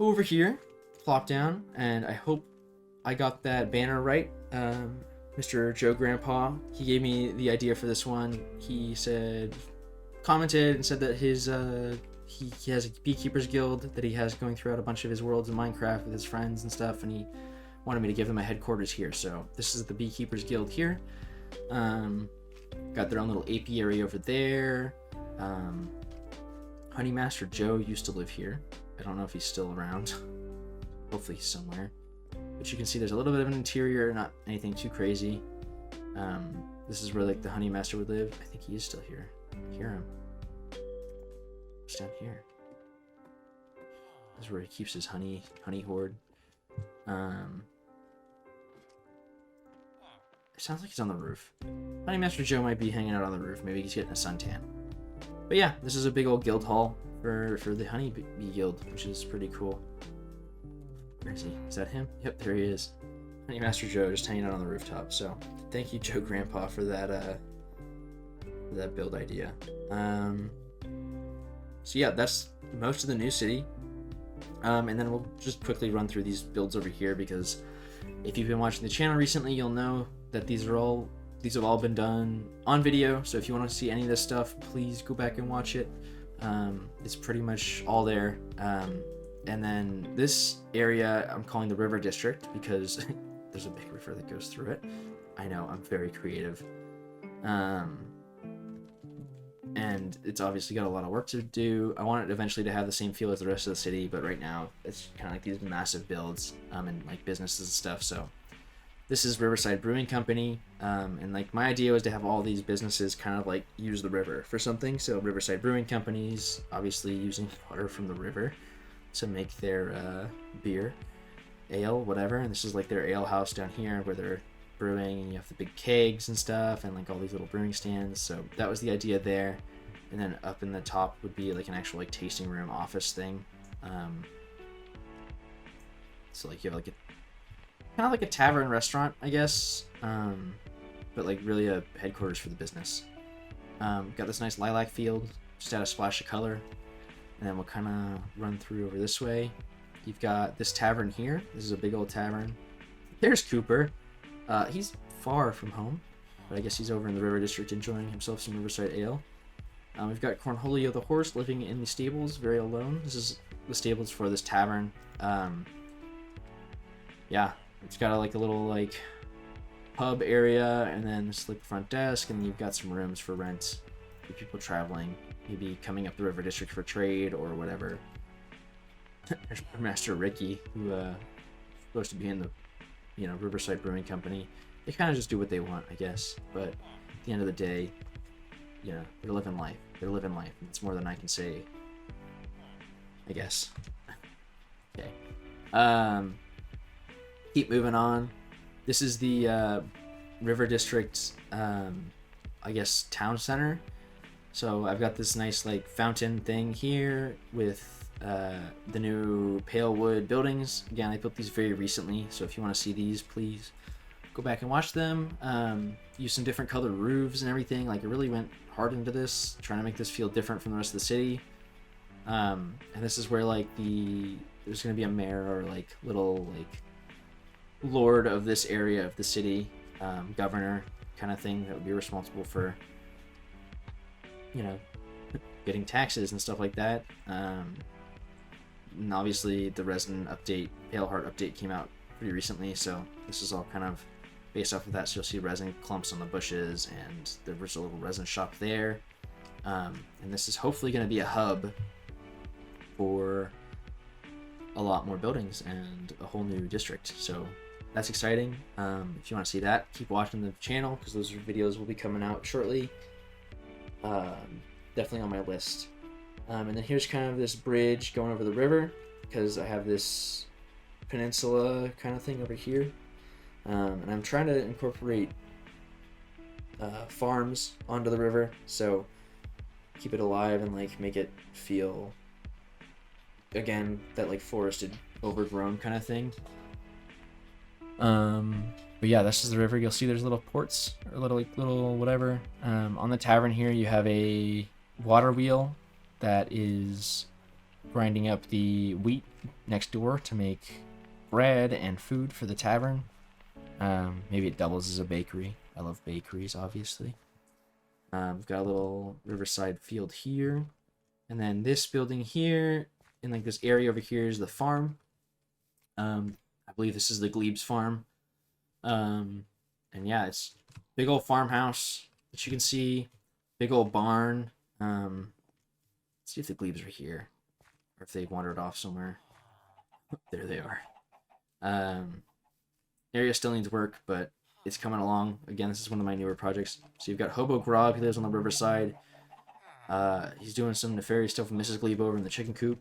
Over here, plop down, and I hope I got that banner right. Mr. Joe Grandpa, he gave me the idea for this one. He commented and said that his he has a Beekeepers Guild that he has going throughout a bunch of his worlds in Minecraft with his friends and stuff, and he wanted me to give them a headquarters here. So this is the Beekeepers Guild here. Got their own little apiary over there. Honey Master Joe used to live here. I don't know if he's still around. Hopefully he's somewhere. But you can see there's a little bit of an interior, not anything too crazy. This is where like the Honey Master would live. I think he is still here. I hear him. It's down here. This is where he keeps his honey hoard. It sounds like he's on the roof. Honey Master Joe might be hanging out on the roof. Maybe he's getting a suntan. But yeah, this is a big old guild hall for the Honey Bee Guild, which is pretty cool. Where is he? Is that him? Yep, there he is. Honey Master Joe just hanging out on the rooftop. So thank you, Joe Grandpa, for that build idea. So yeah, that's most of the new city. And then we'll just quickly run through these builds over here, because if you've been watching the channel recently, you'll know that these have all been done on video. So if you want to see any of this stuff, please go back and watch it. It's pretty much all there. And then this area I'm calling the River District, because there's a big river that goes through it. I know, I'm very creative. And it's obviously got a lot of work to do. I want it eventually to have the same feel as the rest of the city, but right now it's kind of like these massive builds and like businesses and stuff. So this is Riverside Brewing Company, and like my idea was to have all these businesses kind of like use the river for something. So Riverside Brewing Company's obviously using water from the river to make their beer, ale, whatever. And this is like their ale house down here where they're brewing, and you have the big kegs and stuff, and like all these little brewing stands. So that was the idea there. And then up in the top would be like an actual like tasting room office thing. So like you have like a kind of like a tavern restaurant, I guess, but like really a headquarters for the business. Got this nice lilac field, just add a splash of color, and then we'll kind of run through over this way. You've got this tavern here. This is a big old tavern. There's Cooper. He's far from home, but I guess he's over in the River District enjoying himself some Riverside Ale. We've got Cornholio the horse living in the stables, very alone. This is the stables for this tavern. Yeah, it's got like a little like pub area, and then this like front desk, and you've got some rooms for rent for people traveling, maybe coming up the River District for trade or whatever. There's Master Ricky, who supposed to be in the Riverside Brewing Company. They kind of just do what they want, I guess, but at the end of the day, you know, they're living life. They're living life. It's more than I can say, I guess. Okay. Keep moving on. This is the River District, I guess, town center. So I've got this nice like fountain thing here with the new pale wood buildings. Again, I built these very recently, so if you want to see these, please go back and watch them. Use some different colored roofs and everything. Like, it really went hard into this, trying to make this feel different from the rest of the city. And this is where like there's gonna be a mayor or like little like lord of this area of the city, governor kind of thing, that would be responsible for, you know, getting taxes and stuff like that. And obviously the resin update, Pale Heart update, came out pretty recently, so this is all kind of based off of that. So you'll see resin clumps on the bushes, and there was a little resin shop there. And this is hopefully going to be a hub for a lot more buildings and a whole new district. So that's exciting. If you want to see that, keep watching the channel, because those videos will be coming out shortly. Definitely on my list. And then here's kind of this bridge going over the river, because I have this peninsula kind of thing over here. And I'm trying to incorporate farms onto the river, so keep it alive and like make it feel, again, that like forested, overgrown kind of thing. But yeah, this is the river. You'll see there's little ports, or little whatever. On the tavern here, you have a water wheel that is grinding up the wheat next door to make bread and food for the tavern. Maybe it doubles as a bakery. I love bakeries, obviously. We've got a little riverside field here, and then this building here, in like this area over here, is the farm. I believe this is the Glebes farm. And yeah, it's big old farmhouse that you can see, big old barn. Let's see if the Glebes are here, or if they wandered off somewhere. There they are. Area still needs work, but it's coming along. Again, this is one of my newer projects. So you've got Hobo Grog, who lives on the riverside. He's doing some nefarious stuff with Mrs. Glebe over in the chicken coop.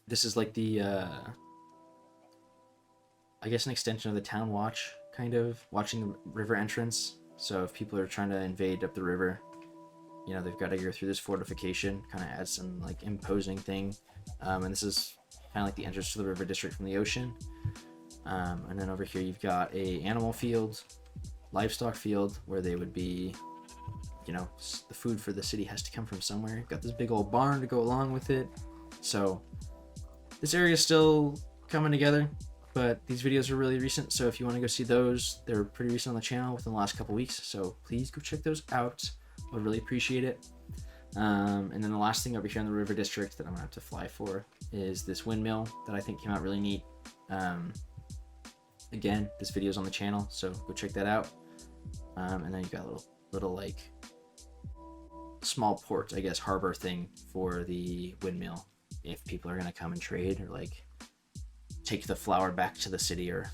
This is like the, I guess, an extension of the town watch, kind of, watching the river entrance. So if people are trying to invade up the river, you know, they've got to go through this fortification, kind of adds some like imposing thing. And this is kind of like the entrance to the river district from the ocean. And then over here you've got a animal field, livestock field, where they would be, you know, the food for the city has to come from somewhere. You've got this big old barn to go along with it. So this area is still coming together, but these videos are really recent. So if you want to go see those, they're pretty recent on the channel within the last couple weeks. So please go check those out. I would really appreciate it. And then the last thing over here in the river district that I'm gonna have to fly for is this windmill that I think came out really neat. Again, this video is on the channel, so go check that out. And then you've got a little like small port, I guess, harbor thing for the windmill, if people are gonna come and trade, or like take the flour back to the city, or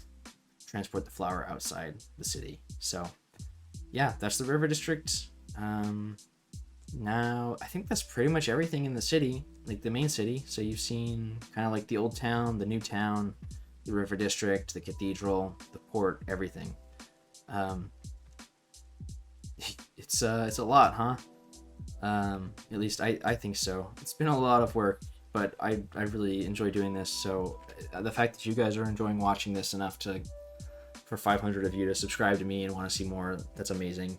transport the flour outside the city. So yeah, that's the river district. Now I think that's pretty much everything in the city, like the main city. So you've seen kind of like the old town, the new town, the river district, the cathedral, the port, everything. It's a lot, huh? At least I think so. It's been a lot of work, but I really enjoy doing this. So the fact that you guys are enjoying watching this enough for 500 of you to subscribe to me and want to see more, that's amazing.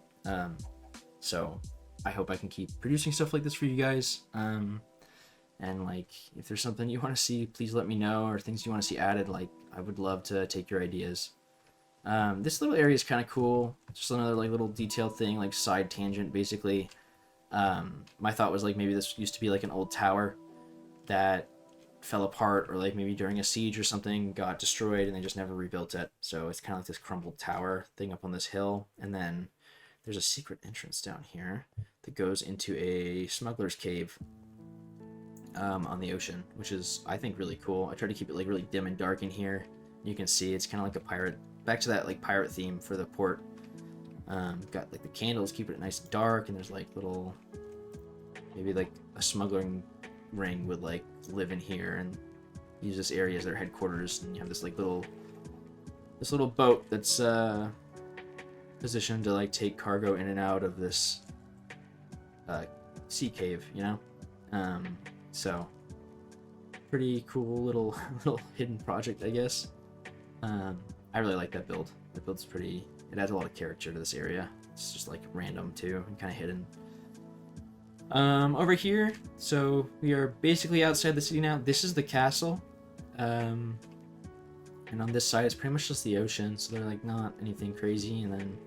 So I hope I can keep producing stuff like this for you guys. And like, if there's something you want to see, please let me know, or things you want to see added. Like, I would love to take your ideas. This little area is kind of cool. Just another like little detailed thing, like side tangent, basically. My thought was like maybe this used to be like an old tower that fell apart, or like maybe during a siege or something got destroyed and they just never rebuilt it. So it's kind of like this crumbled tower thing up on this hill. And then there's a secret entrance down here that goes into a smuggler's cave on the ocean, which is, I think, really cool. I try to keep it like really dim and dark in here. You can see it's kind of like a pirate, back to that like pirate theme for the port. Got like the candles, keep it nice and dark, and there's like little, maybe like a smuggling ring would like live in here and use this area as their headquarters. And you have this like this little boat that's positioned to like take cargo in and out of this sea cave, you know. So pretty cool little hidden project, I guess. I really like that build. That build's pretty. It adds a lot of character to this area. It's just like random too and kind of hidden. Over here, so we are basically outside the city now. This is the castle. And on this side, it's pretty much just the ocean, so they're like not anything crazy. And then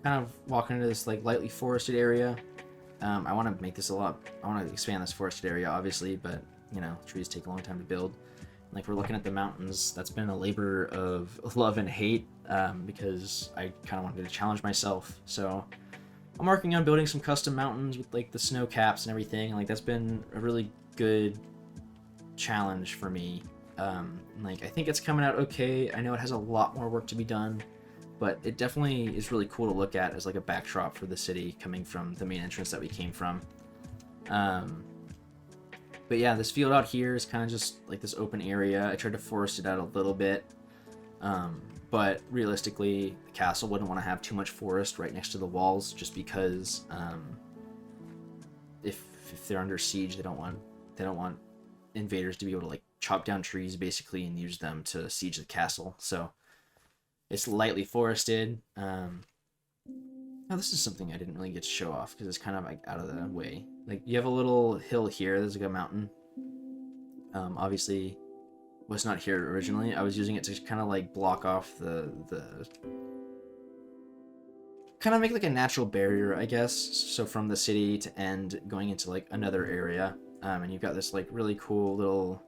kind of walking into this like lightly forested area. I want to make this I want to expand this forested area, obviously, but you know, trees take a long time to build. Like we're looking at the mountains. That's been a labor of love and hate because I kind of wanted to challenge myself. So I'm working on building some custom mountains with like the snow caps and everything. Like that's been a really good challenge for me. Like I think it's coming out okay. I know it has a lot more work to be done, but it definitely is really cool to look at as like a backdrop for the city coming from the main entrance that we came from. But yeah, this field out here is kind of just like this open area. I tried to forest it out a little bit, but realistically, the castle wouldn't want to have too much forest right next to the walls, just because if they're under siege, they don't want invaders to be able to like chop down trees basically and use them to siege the castle. So it's lightly forested. Oh, this is something I didn't really get to show off because it's kind of like out of the way. Like you have a little hill here. There's like a mountain. Obviously was not here originally. I was using it to kind of like block off the kind of make like a natural barrier, I guess. So from the city to end going into like another area. And you've got this like really cool little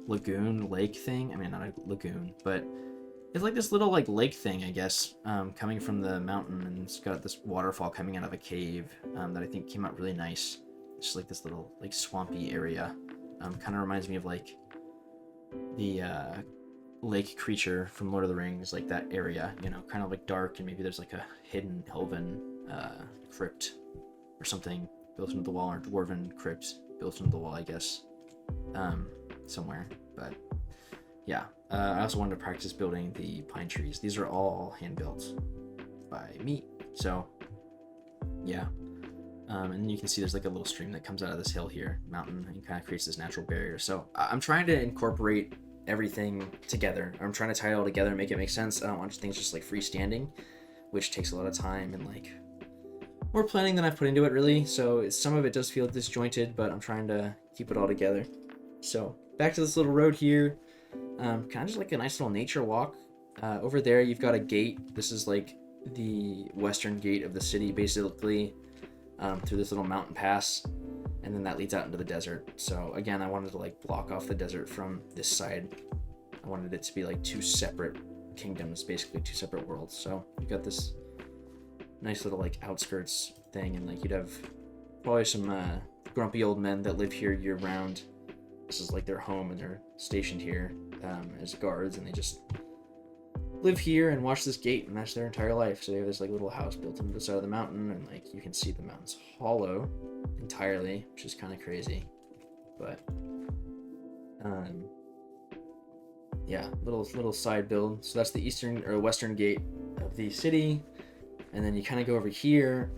lagoon lake thing. I mean, not a lagoon, but it's like this little like lake thing, I guess, coming from the mountain, and it's got this waterfall coming out of a cave that I think came out really nice. It's just like this little like swampy area. Kind of reminds me of like the lake creature from Lord of the Rings, like that area, you know, kind of like dark, and maybe there's like a hidden elven crypt or something built into the wall, or dwarven crypt built into the wall, I guess, somewhere. But yeah, I also wanted to practice building the pine trees. These are all hand built by me. So yeah, and then you can see there's like a little stream that comes out of this hill here, mountain, and kind of creates this natural barrier. So I'm trying to incorporate everything together. I'm trying to tie it all together and make it make sense. I don't want things just like freestanding, which takes a lot of time and like more planning than I've put into it, really. So some of it does feel disjointed, but I'm trying to keep it all together. So back to this little road here. Kind of just like a nice little nature walk. Over there you've got a gate. This is like the western gate of the city, basically, through this little mountain pass, and then that leads out into the desert. So again, I wanted to like block off the desert from this side. I wanted it to be like two separate kingdoms, basically two separate worlds. So you've got this nice little like outskirts thing, and like you'd have probably some grumpy old men that live here year round. This is like their home, and they're stationed here as guards, and they just live here and watch this gate, and that's their entire life. So they have this like little house built into the side of the mountain, and like you can see the mountain's hollow entirely, which is kind of crazy. But yeah, little side build. So that's the eastern or western gate of the city, and then you kind of go over here,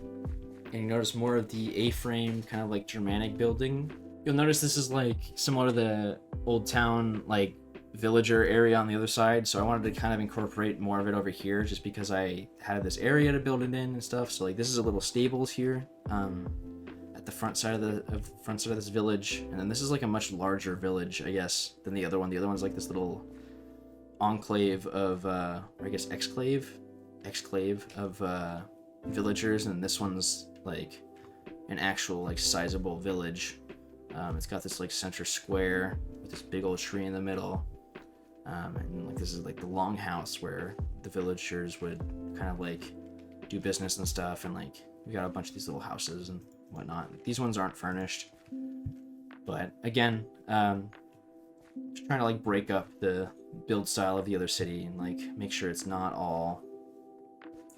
and you notice more of the A-frame kind of like Germanic building. You'll notice this is like similar to the old town like villager area on the other side, so I wanted to kind of incorporate more of it over here just because I had this area to build it in and stuff. So like this is a little stables here at the front side of this village, and then this is like a much larger village, I guess, than the other one. The other one's like this little enclave of or I guess exclave of villagers, and this one's like an actual like sizable village. It's got this like center square with this big old tree in the middle, and like this is like the longhouse where the villagers would kind of like do business and stuff, and like we got a bunch of these little houses and whatnot. These ones aren't furnished, but again, just trying to like break up the build style of the other city and like make sure it's not all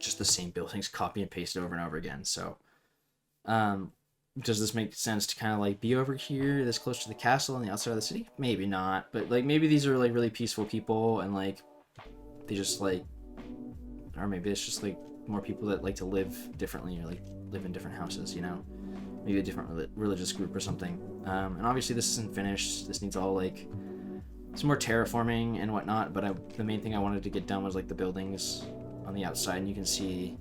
just the same buildings copy and paste over and over again. So does this make sense to kind of like be over here this close to the castle on the outside of the city? Maybe not, but like maybe these are like really peaceful people and like they just like, or maybe it's just like more people that like to live differently or like live in different houses, you know, maybe a different religious group or something. And obviously this isn't finished. This needs all like some more terraforming and whatnot, but the main thing I wanted to get done was like the buildings on the outside, and you can see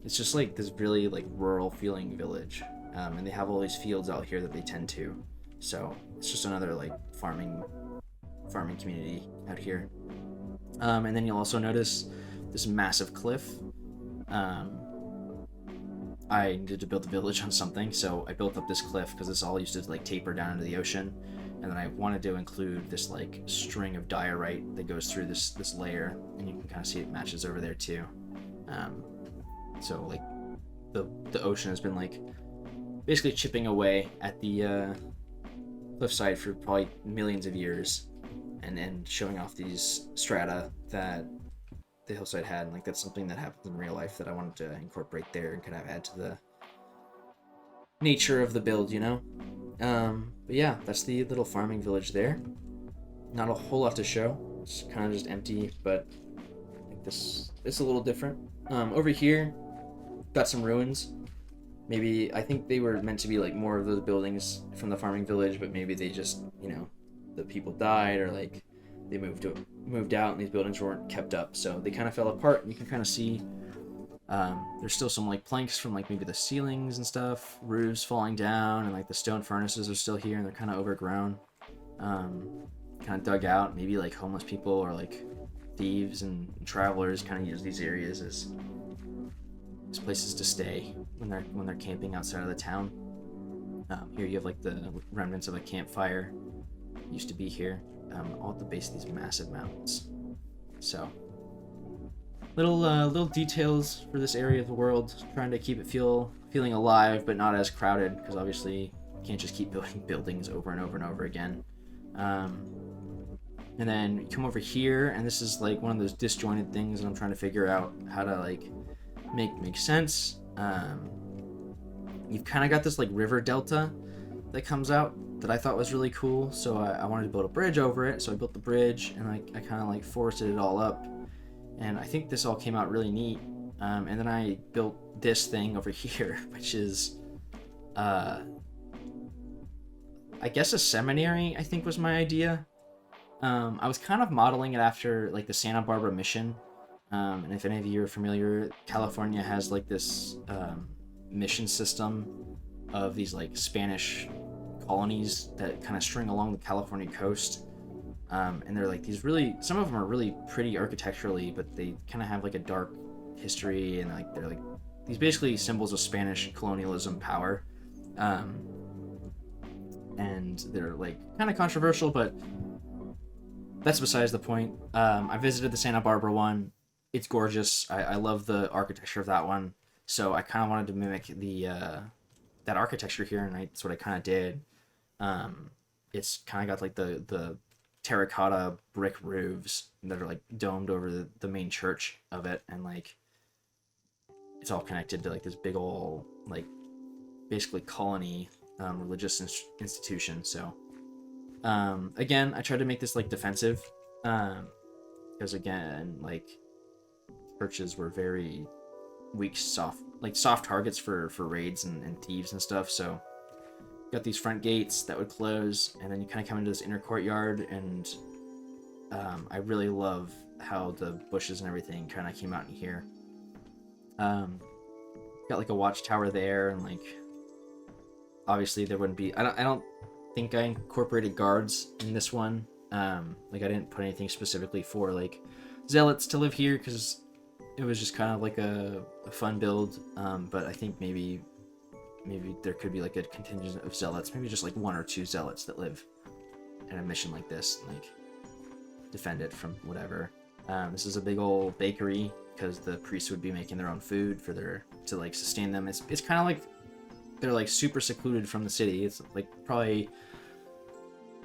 it's just like this really like rural feeling village. And they have all these fields out here that they tend to, so it's just another like farming community out here. And then you'll also notice this massive cliff. I needed to build a village on something, so I built up this cliff because this all used to like taper down into the ocean, and then I wanted to include this like string of diorite that goes through this layer, and you can kind of see it matches over there too. So like the ocean has been like basically chipping away at the cliffside for probably millions of years, and showing off these strata that the hillside had, and like that's something that happens in real life that I wanted to incorporate there and kind of add to the nature of the build, you know. But yeah, that's the little farming village there. Not a whole lot to show. It's kind of just empty, but I think this is a little different. Over here, got some ruins. Maybe I think they were meant to be like more of those buildings from the farming village, but maybe they just, you know, the people died or like they moved out and these buildings weren't kept up, so they kind of fell apart. And you can kind of see there's still some like planks from like maybe the ceilings and stuff, roofs falling down, and like the stone furnaces are still here and they're kind of overgrown, kind of dug out. Maybe like homeless people or like thieves and travelers kind of use these areas as places to stay when they're camping outside of the town. Here you have like the remnants of a campfire used to be here, all at the base of these massive mountains. So little details for this area of the world, trying to keep it feeling alive but not as crowded, because obviously you can't just keep building buildings over and over and over again. And then you come over here, and this is like one of those disjointed things that I'm trying to figure out how to like make sense. You've kind of got this like river delta that comes out that I thought was really cool, so I wanted to build a bridge over it, so I built the bridge, and I kind of like forested it all up, and I think this all came out really neat. And then I built this thing over here, which is I guess a seminary, I think was my idea. I was kind of modeling it after like the Santa Barbara mission. And if any of you are familiar, California has like this mission system of these like Spanish colonies that kind of string along the California coast. And they're like these really, some of them are really pretty architecturally, but they kind of have like a dark history, and like they're like these basically symbols of Spanish colonialism power. And they're like kind of controversial, but that's besides the point. I visited the Santa Barbara one. It's gorgeous. I love the architecture of that one. So I kind of wanted to mimic the that architecture here, and that's what I kind of did. It's kind of got like the terracotta brick roofs that are like domed over the main church of it, and like it's all connected to like this big old like basically colony religious institution. So again, I tried to make this like defensive, because again, like churches were very weak, soft targets for raids and thieves and stuff. So got these front gates that would close, and then you kind of come into this inner courtyard, and I really love how the bushes and everything kind of came out in here. Got like a watchtower there, and like obviously there wouldn't be, I don't think I incorporated guards in this one. Like I didn't put anything specifically for like zealots to live here, because it was just kind of like a fun build. But I think maybe there could be like a contingent of zealots, maybe just like 1 or 2 zealots that live in a mission like this, like defend it from whatever. This is a big old bakery, because the priests would be making their own food to like sustain them. It's kind of like they're like super secluded from the city. It's like probably,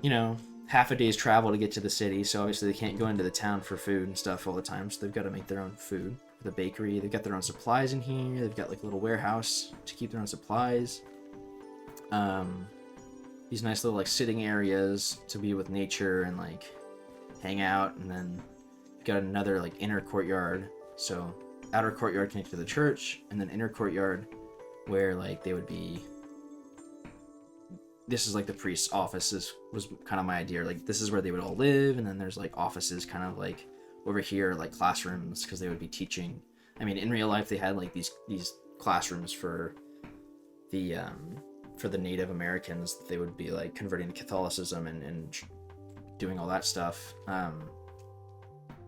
you know, half a day's travel to get to the city, so obviously they can't go into the town for food and stuff all the time, so they've got to make their own food. the bakery. They've got their own supplies in here. They've got like a little warehouse to keep their own supplies. These nice little like sitting areas to be with nature and like hang out. And then you've got another like inner courtyard. So outer courtyard connected to the church, and then inner courtyard where like they would be. This is like the priest's offices was kind of my idea. Like this is where they would all live, and then there's like offices kind of like over here, like classrooms, because they would be teaching. I mean, in real life they had like these classrooms for the Native Americans. They would be like converting to Catholicism and doing all that stuff.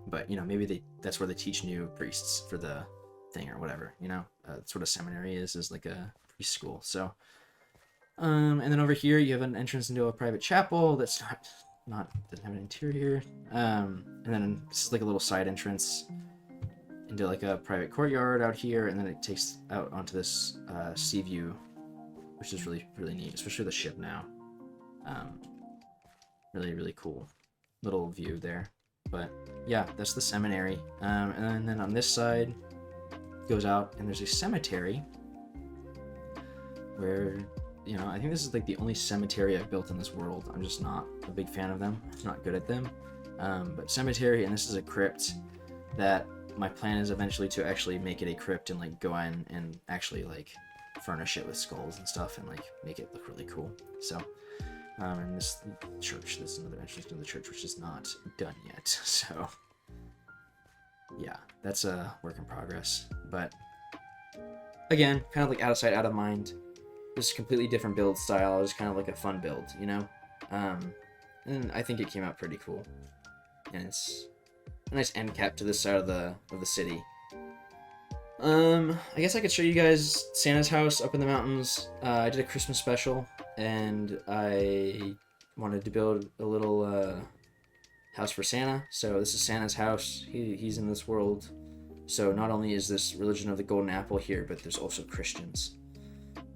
But you know, maybe that's where they teach new priests for the thing or whatever. You know, that's what a seminary is like a preschool. So. And then over here you have an entrance into a private chapel that's doesn't have an interior. And then this is like a little side entrance into like a private courtyard out here, and then it takes out onto this sea view, which is really, really neat, especially the ship now. Really, really cool little view there. But yeah, that's the seminary. And then on this side goes out, and there's a cemetery where, you know, I think this is like the only cemetery I've built in this world. I'm just not a big fan of them. I'm not good at them. But cemetery, and this is a crypt that my plan is eventually to actually make it a crypt and like go in and actually like furnish it with skulls and stuff and like make it look really cool. So, and this church, this is another entrance to the church, which is not done yet. So, yeah, that's a work in progress. But again, kind of like out of sight, out of mind. This is a completely different build style. It was kind of like a fun build, you know? And I think it came out pretty cool. And it's a nice end cap to this side of the city. I guess I could show you guys Santa's house up in the mountains. I did a Christmas special, and I wanted to build a little house for Santa. So this is Santa's house. He's in this world. So not only is this religion of the golden apple here, but there's also Christians.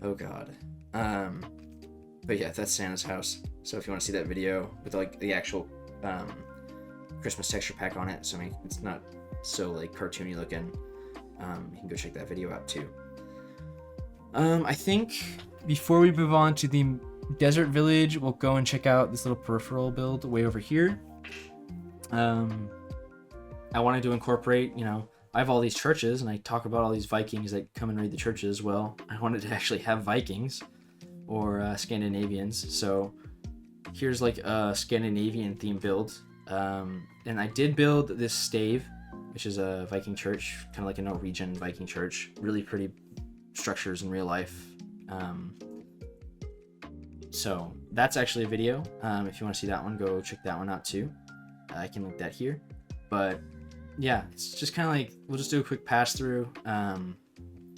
Oh god. But yeah, that's Santa's house. So if you want to see that video with like the actual Christmas texture pack on it, so I mean, it's not so like cartoony looking, you can go check that video out too. I think before we move on to the desert village, we'll go and check out this little peripheral build way over here. I wanted to incorporate, you know, I have all these churches, and I talk about all these Vikings that come and raid the churches. Well, I wanted to actually have Vikings or Scandinavians. So here's like a Scandinavian theme build. And I did build this stave, which is a Viking church, kind of like a Norwegian Viking church. Really pretty structures in real life. So that's actually a video. If you want to see that one, go check that one out too. I can link that here. But yeah, it's just kind of like, we'll just do a quick pass through.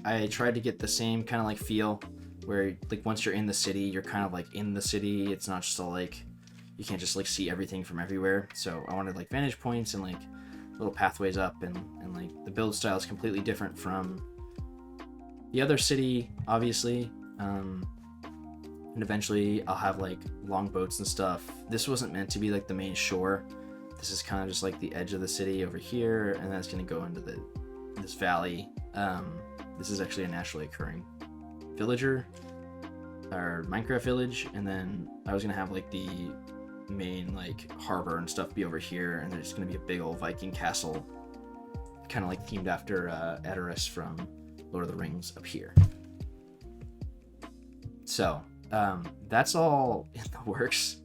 I tried to get the same kind of like feel where like once you're in the city, you're kind of like in the city. It's not just all like, you can't just like see everything from everywhere. So I wanted like vantage points and like little pathways up, and like the build style is completely different from the other city, obviously. And eventually I'll have like long boats and stuff. This wasn't meant to be like the main shore. This is kind of just like the edge of the city over here, and that's going to go into this valley. This is actually a naturally occurring villager or Minecraft village, and then I was going to have like the main like harbor and stuff be over here, and there's going to be a big old Viking castle, kind of like themed after Edoras from Lord of the Rings up here. So that's all in the works.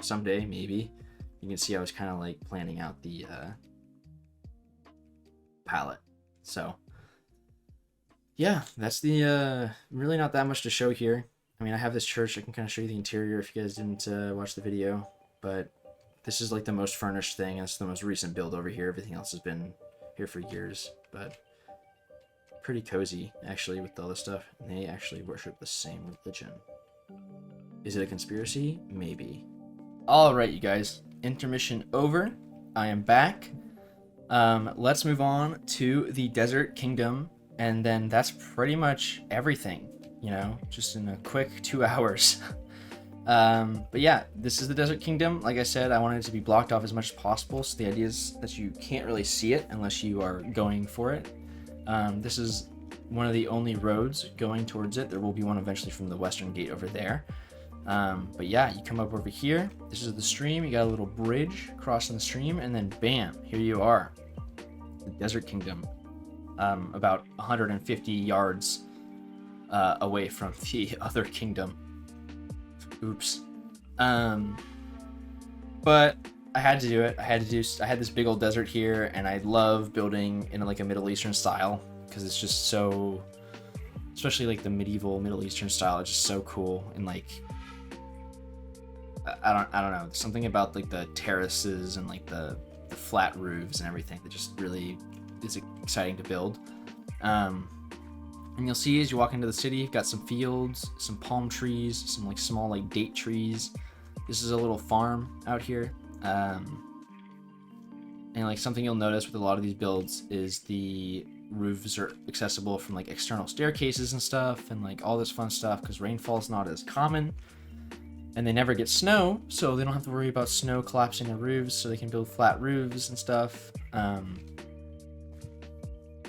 Someday maybe. You can see I was kind of like planning out the palette. So yeah, that's the really not that much to show here. I mean, I have this church. I can kind of show you the interior if you guys didn't watch the video, but this is like the most furnished thing. It's the most recent build over here. Everything else has been here for years, but pretty cozy actually with all this stuff. And they actually worship the same religion. Is it a conspiracy? Maybe. All right, you guys. Intermission over. I am back. Let's move on to the Desert Kingdom, and then that's pretty much everything, you know, just in a quick 2 hours. But yeah, this is the Desert Kingdom. Like I said, I wanted it to be blocked off as much as possible, so the idea is that you can't really see it unless you are going for it. This is one of the only roads going towards it. There will be one eventually from the western gate over there. But yeah, you come up over here. This is the stream. You got a little bridge crossing the stream, and then bam, here you are. The Desert Kingdom. About 150 yards away from the other kingdom. Oops. But I had to do it. I had this big old desert here, and I love building in like a Middle Eastern style because it's just so, especially like the medieval Middle Eastern style. It's just so cool, and like I don't know, something about like the terraces and like the flat roofs and everything that just really is exciting to build. And you'll see as you walk into the city, you've got some fields, some palm trees, some like small like date trees. This is a little farm out here. And like something you'll notice with a lot of these builds is the roofs are accessible from like external staircases and stuff, and like all this fun stuff because rainfall is not as common. And they never get snow, so they don't have to worry about snow collapsing their roofs, so they can build flat roofs and stuff.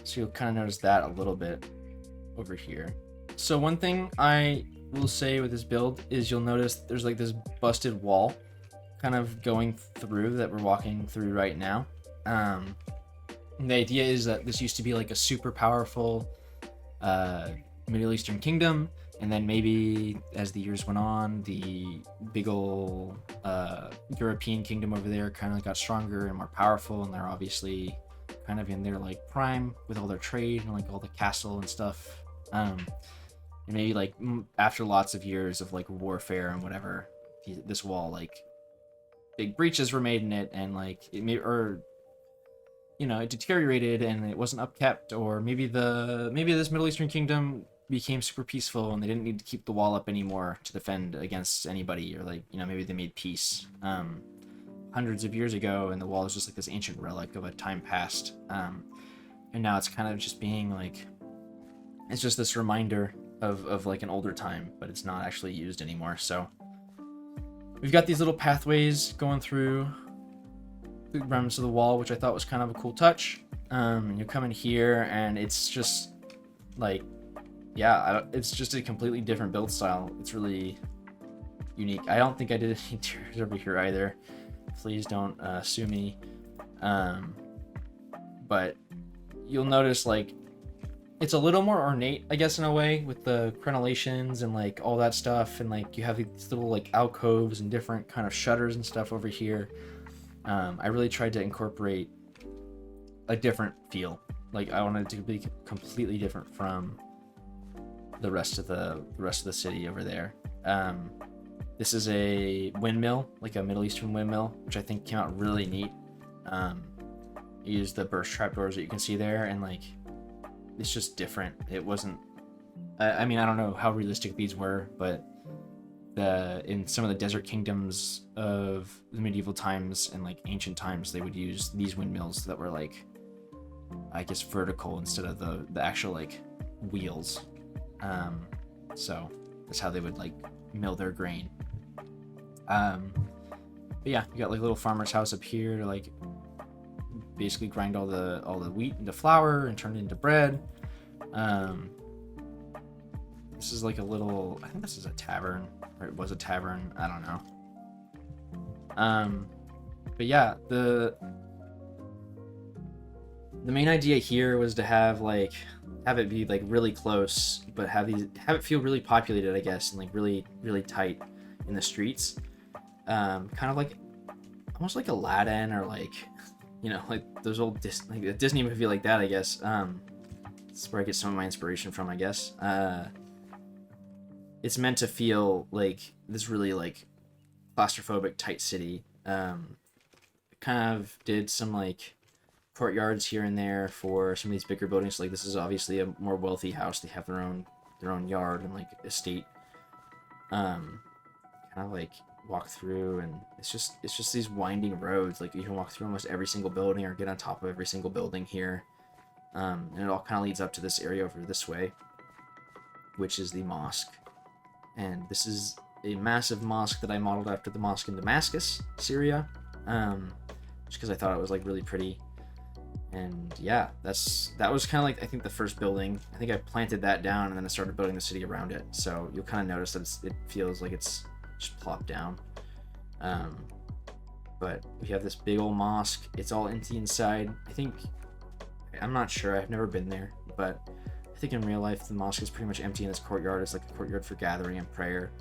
So you'll kind of notice that a little bit over here. So one thing I will say with this build is you'll notice there's like this busted wall kind of going through that we're walking through right now. And the idea is that this used to be like a super powerful Middle Eastern kingdom, and then maybe as the years went on, the big ol' European kingdom over there kind of got stronger and more powerful, and they're obviously kind of in their like prime with all their trade and like all the castle and stuff. And maybe like after lots of years of like warfare and whatever, this wall, like big breaches were made in it, and like it may, or you know, it deteriorated and it wasn't upkept, or maybe this Middle Eastern kingdom became super peaceful and they didn't need to keep the wall up anymore to defend against anybody, or like, you know, maybe they made peace hundreds of years ago and the wall is just like this ancient relic of a time past, and now it's kind of just being like, it's just this reminder of like an older time, but it's not actually used anymore. So we've got these little pathways going through the remnants of the wall, which I thought was kind of a cool touch. You come in here and it's just like, yeah, it's just a completely different build style. It's really unique. I don't think I did any interiors over here either. Please don't sue me. But you'll notice like it's a little more ornate, I guess, in a way, with the crenellations and like all that stuff, and like you have these little like alcoves and different kind of shutters and stuff over here. I really tried to incorporate a different feel. Like I wanted it to be completely different from the rest of the city over there. This is a windmill, like a Middle Eastern windmill, which I think came out really neat. You use the burst trapdoors that you can see there, and like it's just different. It wasn't, I mean, I don't know how realistic these were, but in some of the desert kingdoms of the medieval times and like ancient times, they would use these windmills that were like, I guess, vertical instead of the actual like wheels. So that's how they would like mill their grain. But yeah, you got like a little farmer's house up here to like basically grind all the wheat into flour and turn it into bread. This is like a little, I think this is a tavern, or it was a tavern, I don't know. But yeah, the main idea here was to have it be like really close, but have it feel really populated, I guess, and like really really tight in the streets. Kind of like almost like Aladdin, or like, you know, like those old like a Disney movie like that, I guess. That's where I get some of my inspiration from, I guess. It's meant to feel like this really like claustrophobic tight city. Kind of did some like courtyards here and there for some of these bigger buildings. Like this is obviously a more wealthy house. They have their own yard and like estate. Kind of like walk through, and it's just these winding roads. Like you can walk through almost every single building or get on top of every single building here. And it all kind of leads up to this area over this way, which is the mosque. And this is a massive mosque that I modeled after the mosque in Damascus, Syria, just because I thought it was like really pretty. And yeah, that was kind of like, I think, the first building. I think I planted that down and then I started building the city around it. So you'll kind of notice that it feels like it's just plopped down. But we have this big old mosque. It's all empty inside. I'm not sure. I've never been there, but I think in real life the mosque is pretty much empty in this courtyard. It's like a courtyard for gathering and prayer.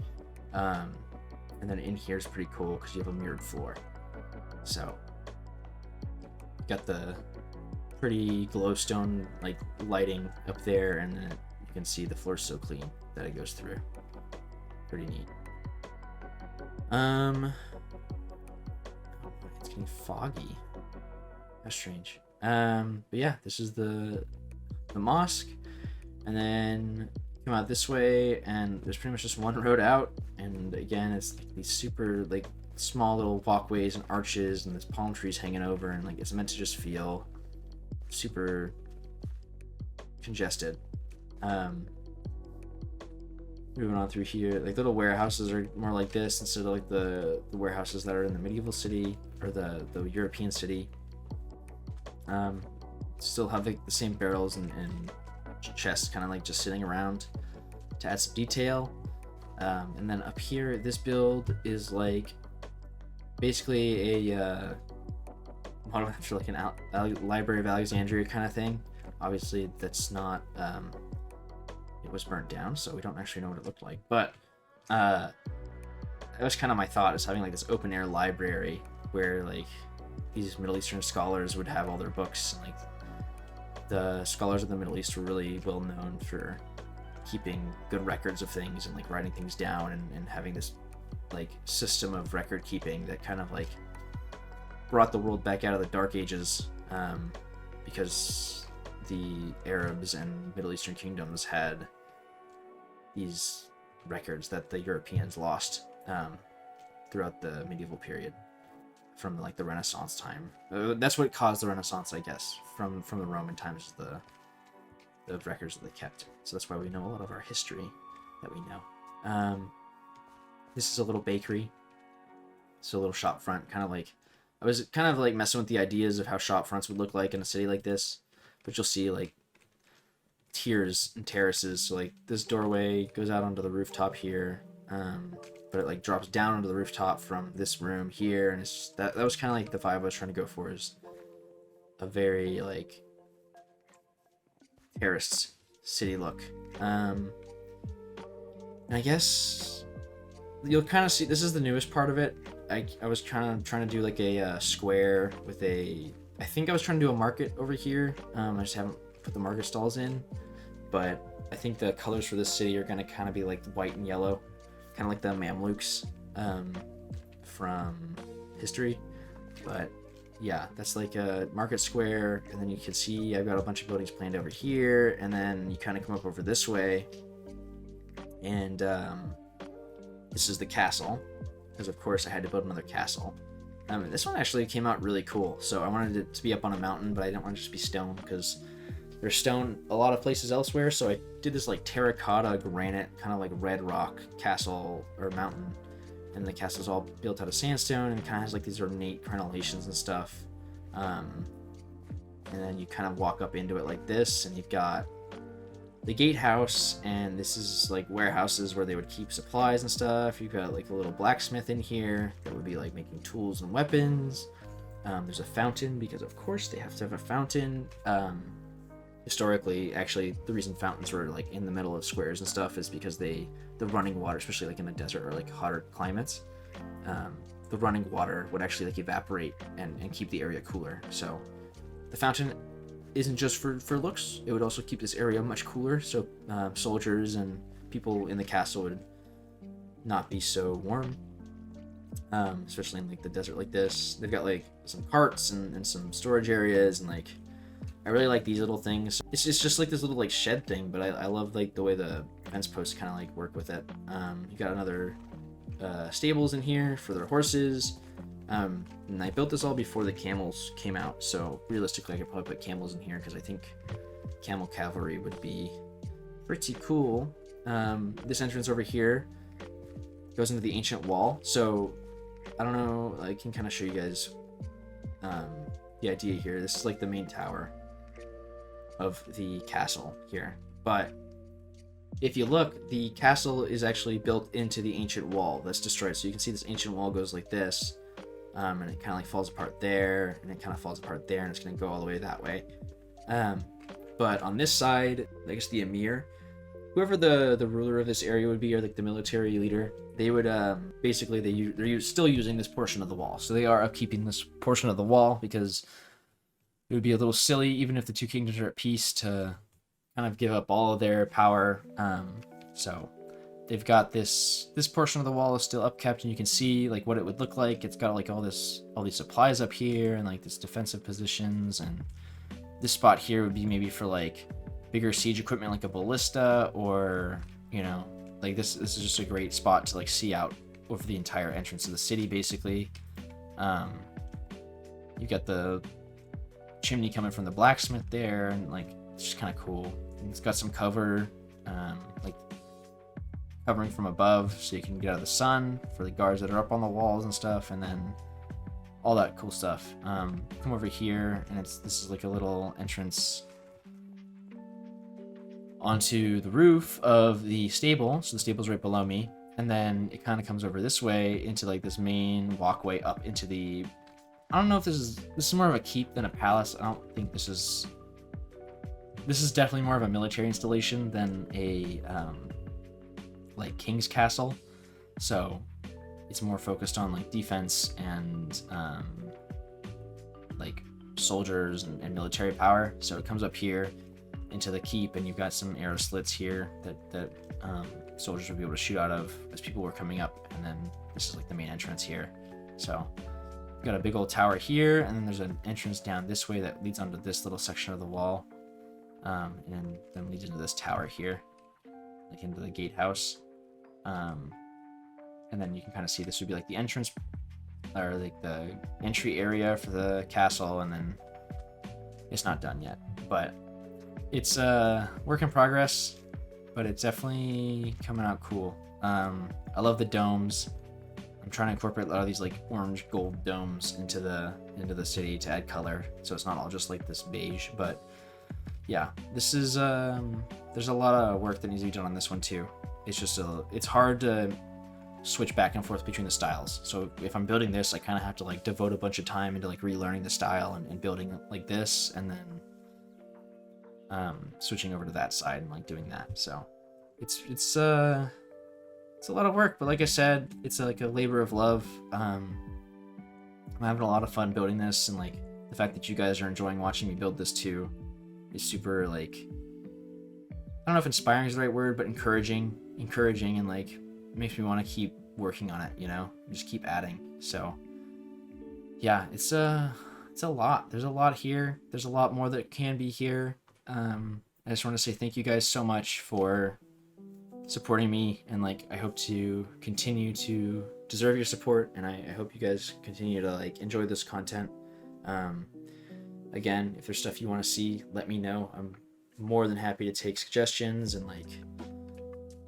And then in here is pretty cool because you have a mirrored floor. So got the pretty glowstone like lighting up there, and then you can see the floor's so clean that it goes through. Pretty neat. It's getting foggy. That's strange. But yeah, this is the mosque, and then come out this way, and there's pretty much just one road out, and again, it's like these super like small little walkways and arches, and there's palm trees hanging over, and like it's meant to just feel super congested. Moving on through here, like little warehouses are more like this instead of like the warehouses that are in the medieval city or the European city. Still have like the same barrels and chests kind of like just sitting around to add some detail. And then up here, this build is like basically a model after like an Library of Alexandria kind of thing. Obviously that's not it was burnt down, so we don't actually know what it looked like, but that was kind of my thought, is having like this open air library where like these Middle Eastern scholars would have all their books. And, like, the scholars of the Middle East were really well known for keeping good records of things and like writing things down and having this like system of record keeping that kind of like brought the world back out of the Dark Ages, because the Arabs and Middle Eastern kingdoms had these records that the Europeans lost throughout the medieval period from like the Renaissance time. That's what caused the Renaissance, I guess, from the Roman times, the records that they kept. So that's why we know a lot of our history that we know. This is a little bakery. It's a little shop front, kind of like, I was kind of like messing with the ideas of how shop fronts would look like in a city like this, but you'll see like tiers and terraces. So like this doorway goes out onto the rooftop here, but it like drops down onto the rooftop from this room here, and it's just, that was kind of like the vibe I was trying to go for, is a very like terraced city look. And I guess you'll kind of see, this is the newest part of it. I was trying to do like a square with a, I think I was trying to do a market over here. I just haven't put the market stalls in, but I think the colors for this city are going to kind of be like white and yellow, kind of like the Mamluks from history. But yeah, that's like a market square, and then you can see I've got a bunch of buildings planned over here, and then you kind of come up over this way, and this is the castle, because of course I had to build another castle. And this one actually came out really cool, so I wanted it to be up on a mountain, but I didn't want it to just be stone, because there's stone a lot of places elsewhere. So I did this like terracotta granite kind of like red rock castle or mountain, and the castle's all built out of sandstone and kind of has like these ornate crenellations and stuff. And then you kind of walk up into it like this, and you've got the gatehouse, and this is like warehouses where they would keep supplies and stuff. You've got like a little blacksmith in here that would be like making tools and weapons. There's a fountain, because of course they have to have a fountain. Historically, actually, the reason fountains were like in the middle of squares and stuff is because the running water, especially like in the desert or like hotter climates, the running water would actually like evaporate and keep the area cooler. So the fountain isn't just for looks, it would also keep this area much cooler, so soldiers and people in the castle would not be so warm, especially in like the desert like this. They've got like some carts and some storage areas, and like I really like these little things. It's just like this little like shed thing, but I love like the way the fence posts kind of like work with it. You got another stables in here for their horses. And I built this all before the camels came out, so realistically I could probably put camels in here because I think camel cavalry would be pretty cool. This entrance over here goes into the ancient wall. So I don't know, I can kind of show you guys the idea here. This is like the main tower of the castle here, but if you look, the castle is actually built into the ancient wall that's destroyed. So you can see this ancient wall goes like this, and it kind of like falls apart there, and it kind of falls apart there, and it's going to go all the way that way. But on this side, I guess the emir, whoever the ruler of this area would be, or like the military leader, they would basically they're still using this portion of the wall. So they are upkeeping this portion of the wall because it would be a little silly, even if the two kingdoms are at peace, to kind of give up all of their power. So they've got this portion of the wall is still upkept, and you can see like what it would look like. It's got like all these supplies up here, and like this defensive positions, and this spot here would be maybe for like bigger siege equipment like a ballista, or you know, like this is just a great spot to like see out over the entire entrance of the city basically. You got the chimney coming from the blacksmith there, and like it's just kind of cool. And it's got some cover, like covering from above so you can get out of the sun for the guards that are up on the walls and stuff, and then all that cool stuff. Come over here, and this is like a little entrance onto the roof of the stable. So the stable's right below me, and then it kind of comes over this way into like this main walkway up into the, I don't know if this is more of a keep than a palace. I don't think this is definitely more of a military installation than a like king's castle. So it's more focused on like defense and like soldiers and military power. So it comes up here into the keep, and you've got some arrow slits here that soldiers would be able to shoot out of as people were coming up. And then this is like the main entrance here. So we've got a big old tower here, and then there's an entrance down this way that leads onto this little section of the wall, and then leads into this tower here, like into the gatehouse. And then you can kind of see this would be like the entrance, or like the entry area for the castle, and then it's not done yet, but it's a work in progress, but it's definitely coming out cool. I love the domes. I'm trying to incorporate a lot of these like orange gold domes into the city to add color, so it's not all just like this beige. But yeah, this is there's a lot of work that needs to be done on this one too. It's just it's hard to switch back and forth between the styles. So if I'm building this, I kind of have to like devote a bunch of time into like relearning the style and building like this, and then switching over to that side and like doing that. So it's a lot of work, but like I said, it's like a labor of love. I'm having a lot of fun building this, and like the fact that you guys are enjoying watching me build this too is super, like, I don't know if inspiring is the right word, but encouraging, and like makes me want to keep working on it, you know, just keep adding. So yeah, it's a lot. There's a lot here. There's a lot more that can be here. I just want to say thank you guys so much for supporting me, and like I hope to continue to deserve your support, and I hope you guys continue to like enjoy this content. Again, if there's stuff you want to see, let me know. I'm more than happy to take suggestions, and like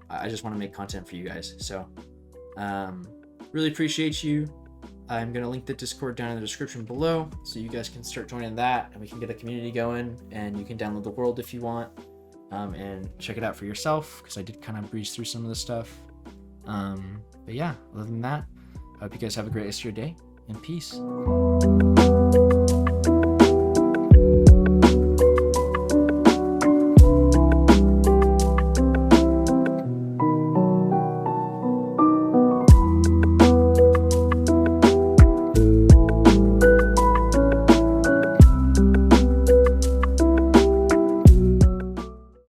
I just want to make content for you guys. So really appreciate you. I'm going to link the Discord down in the description below so you guys can start joining that, and we can get a community going, and you can download the world if you want, and check it out for yourself, because I did kind of breeze through some of this stuff. But yeah, other than that, I hope you guys have a great rest of your day, and peace.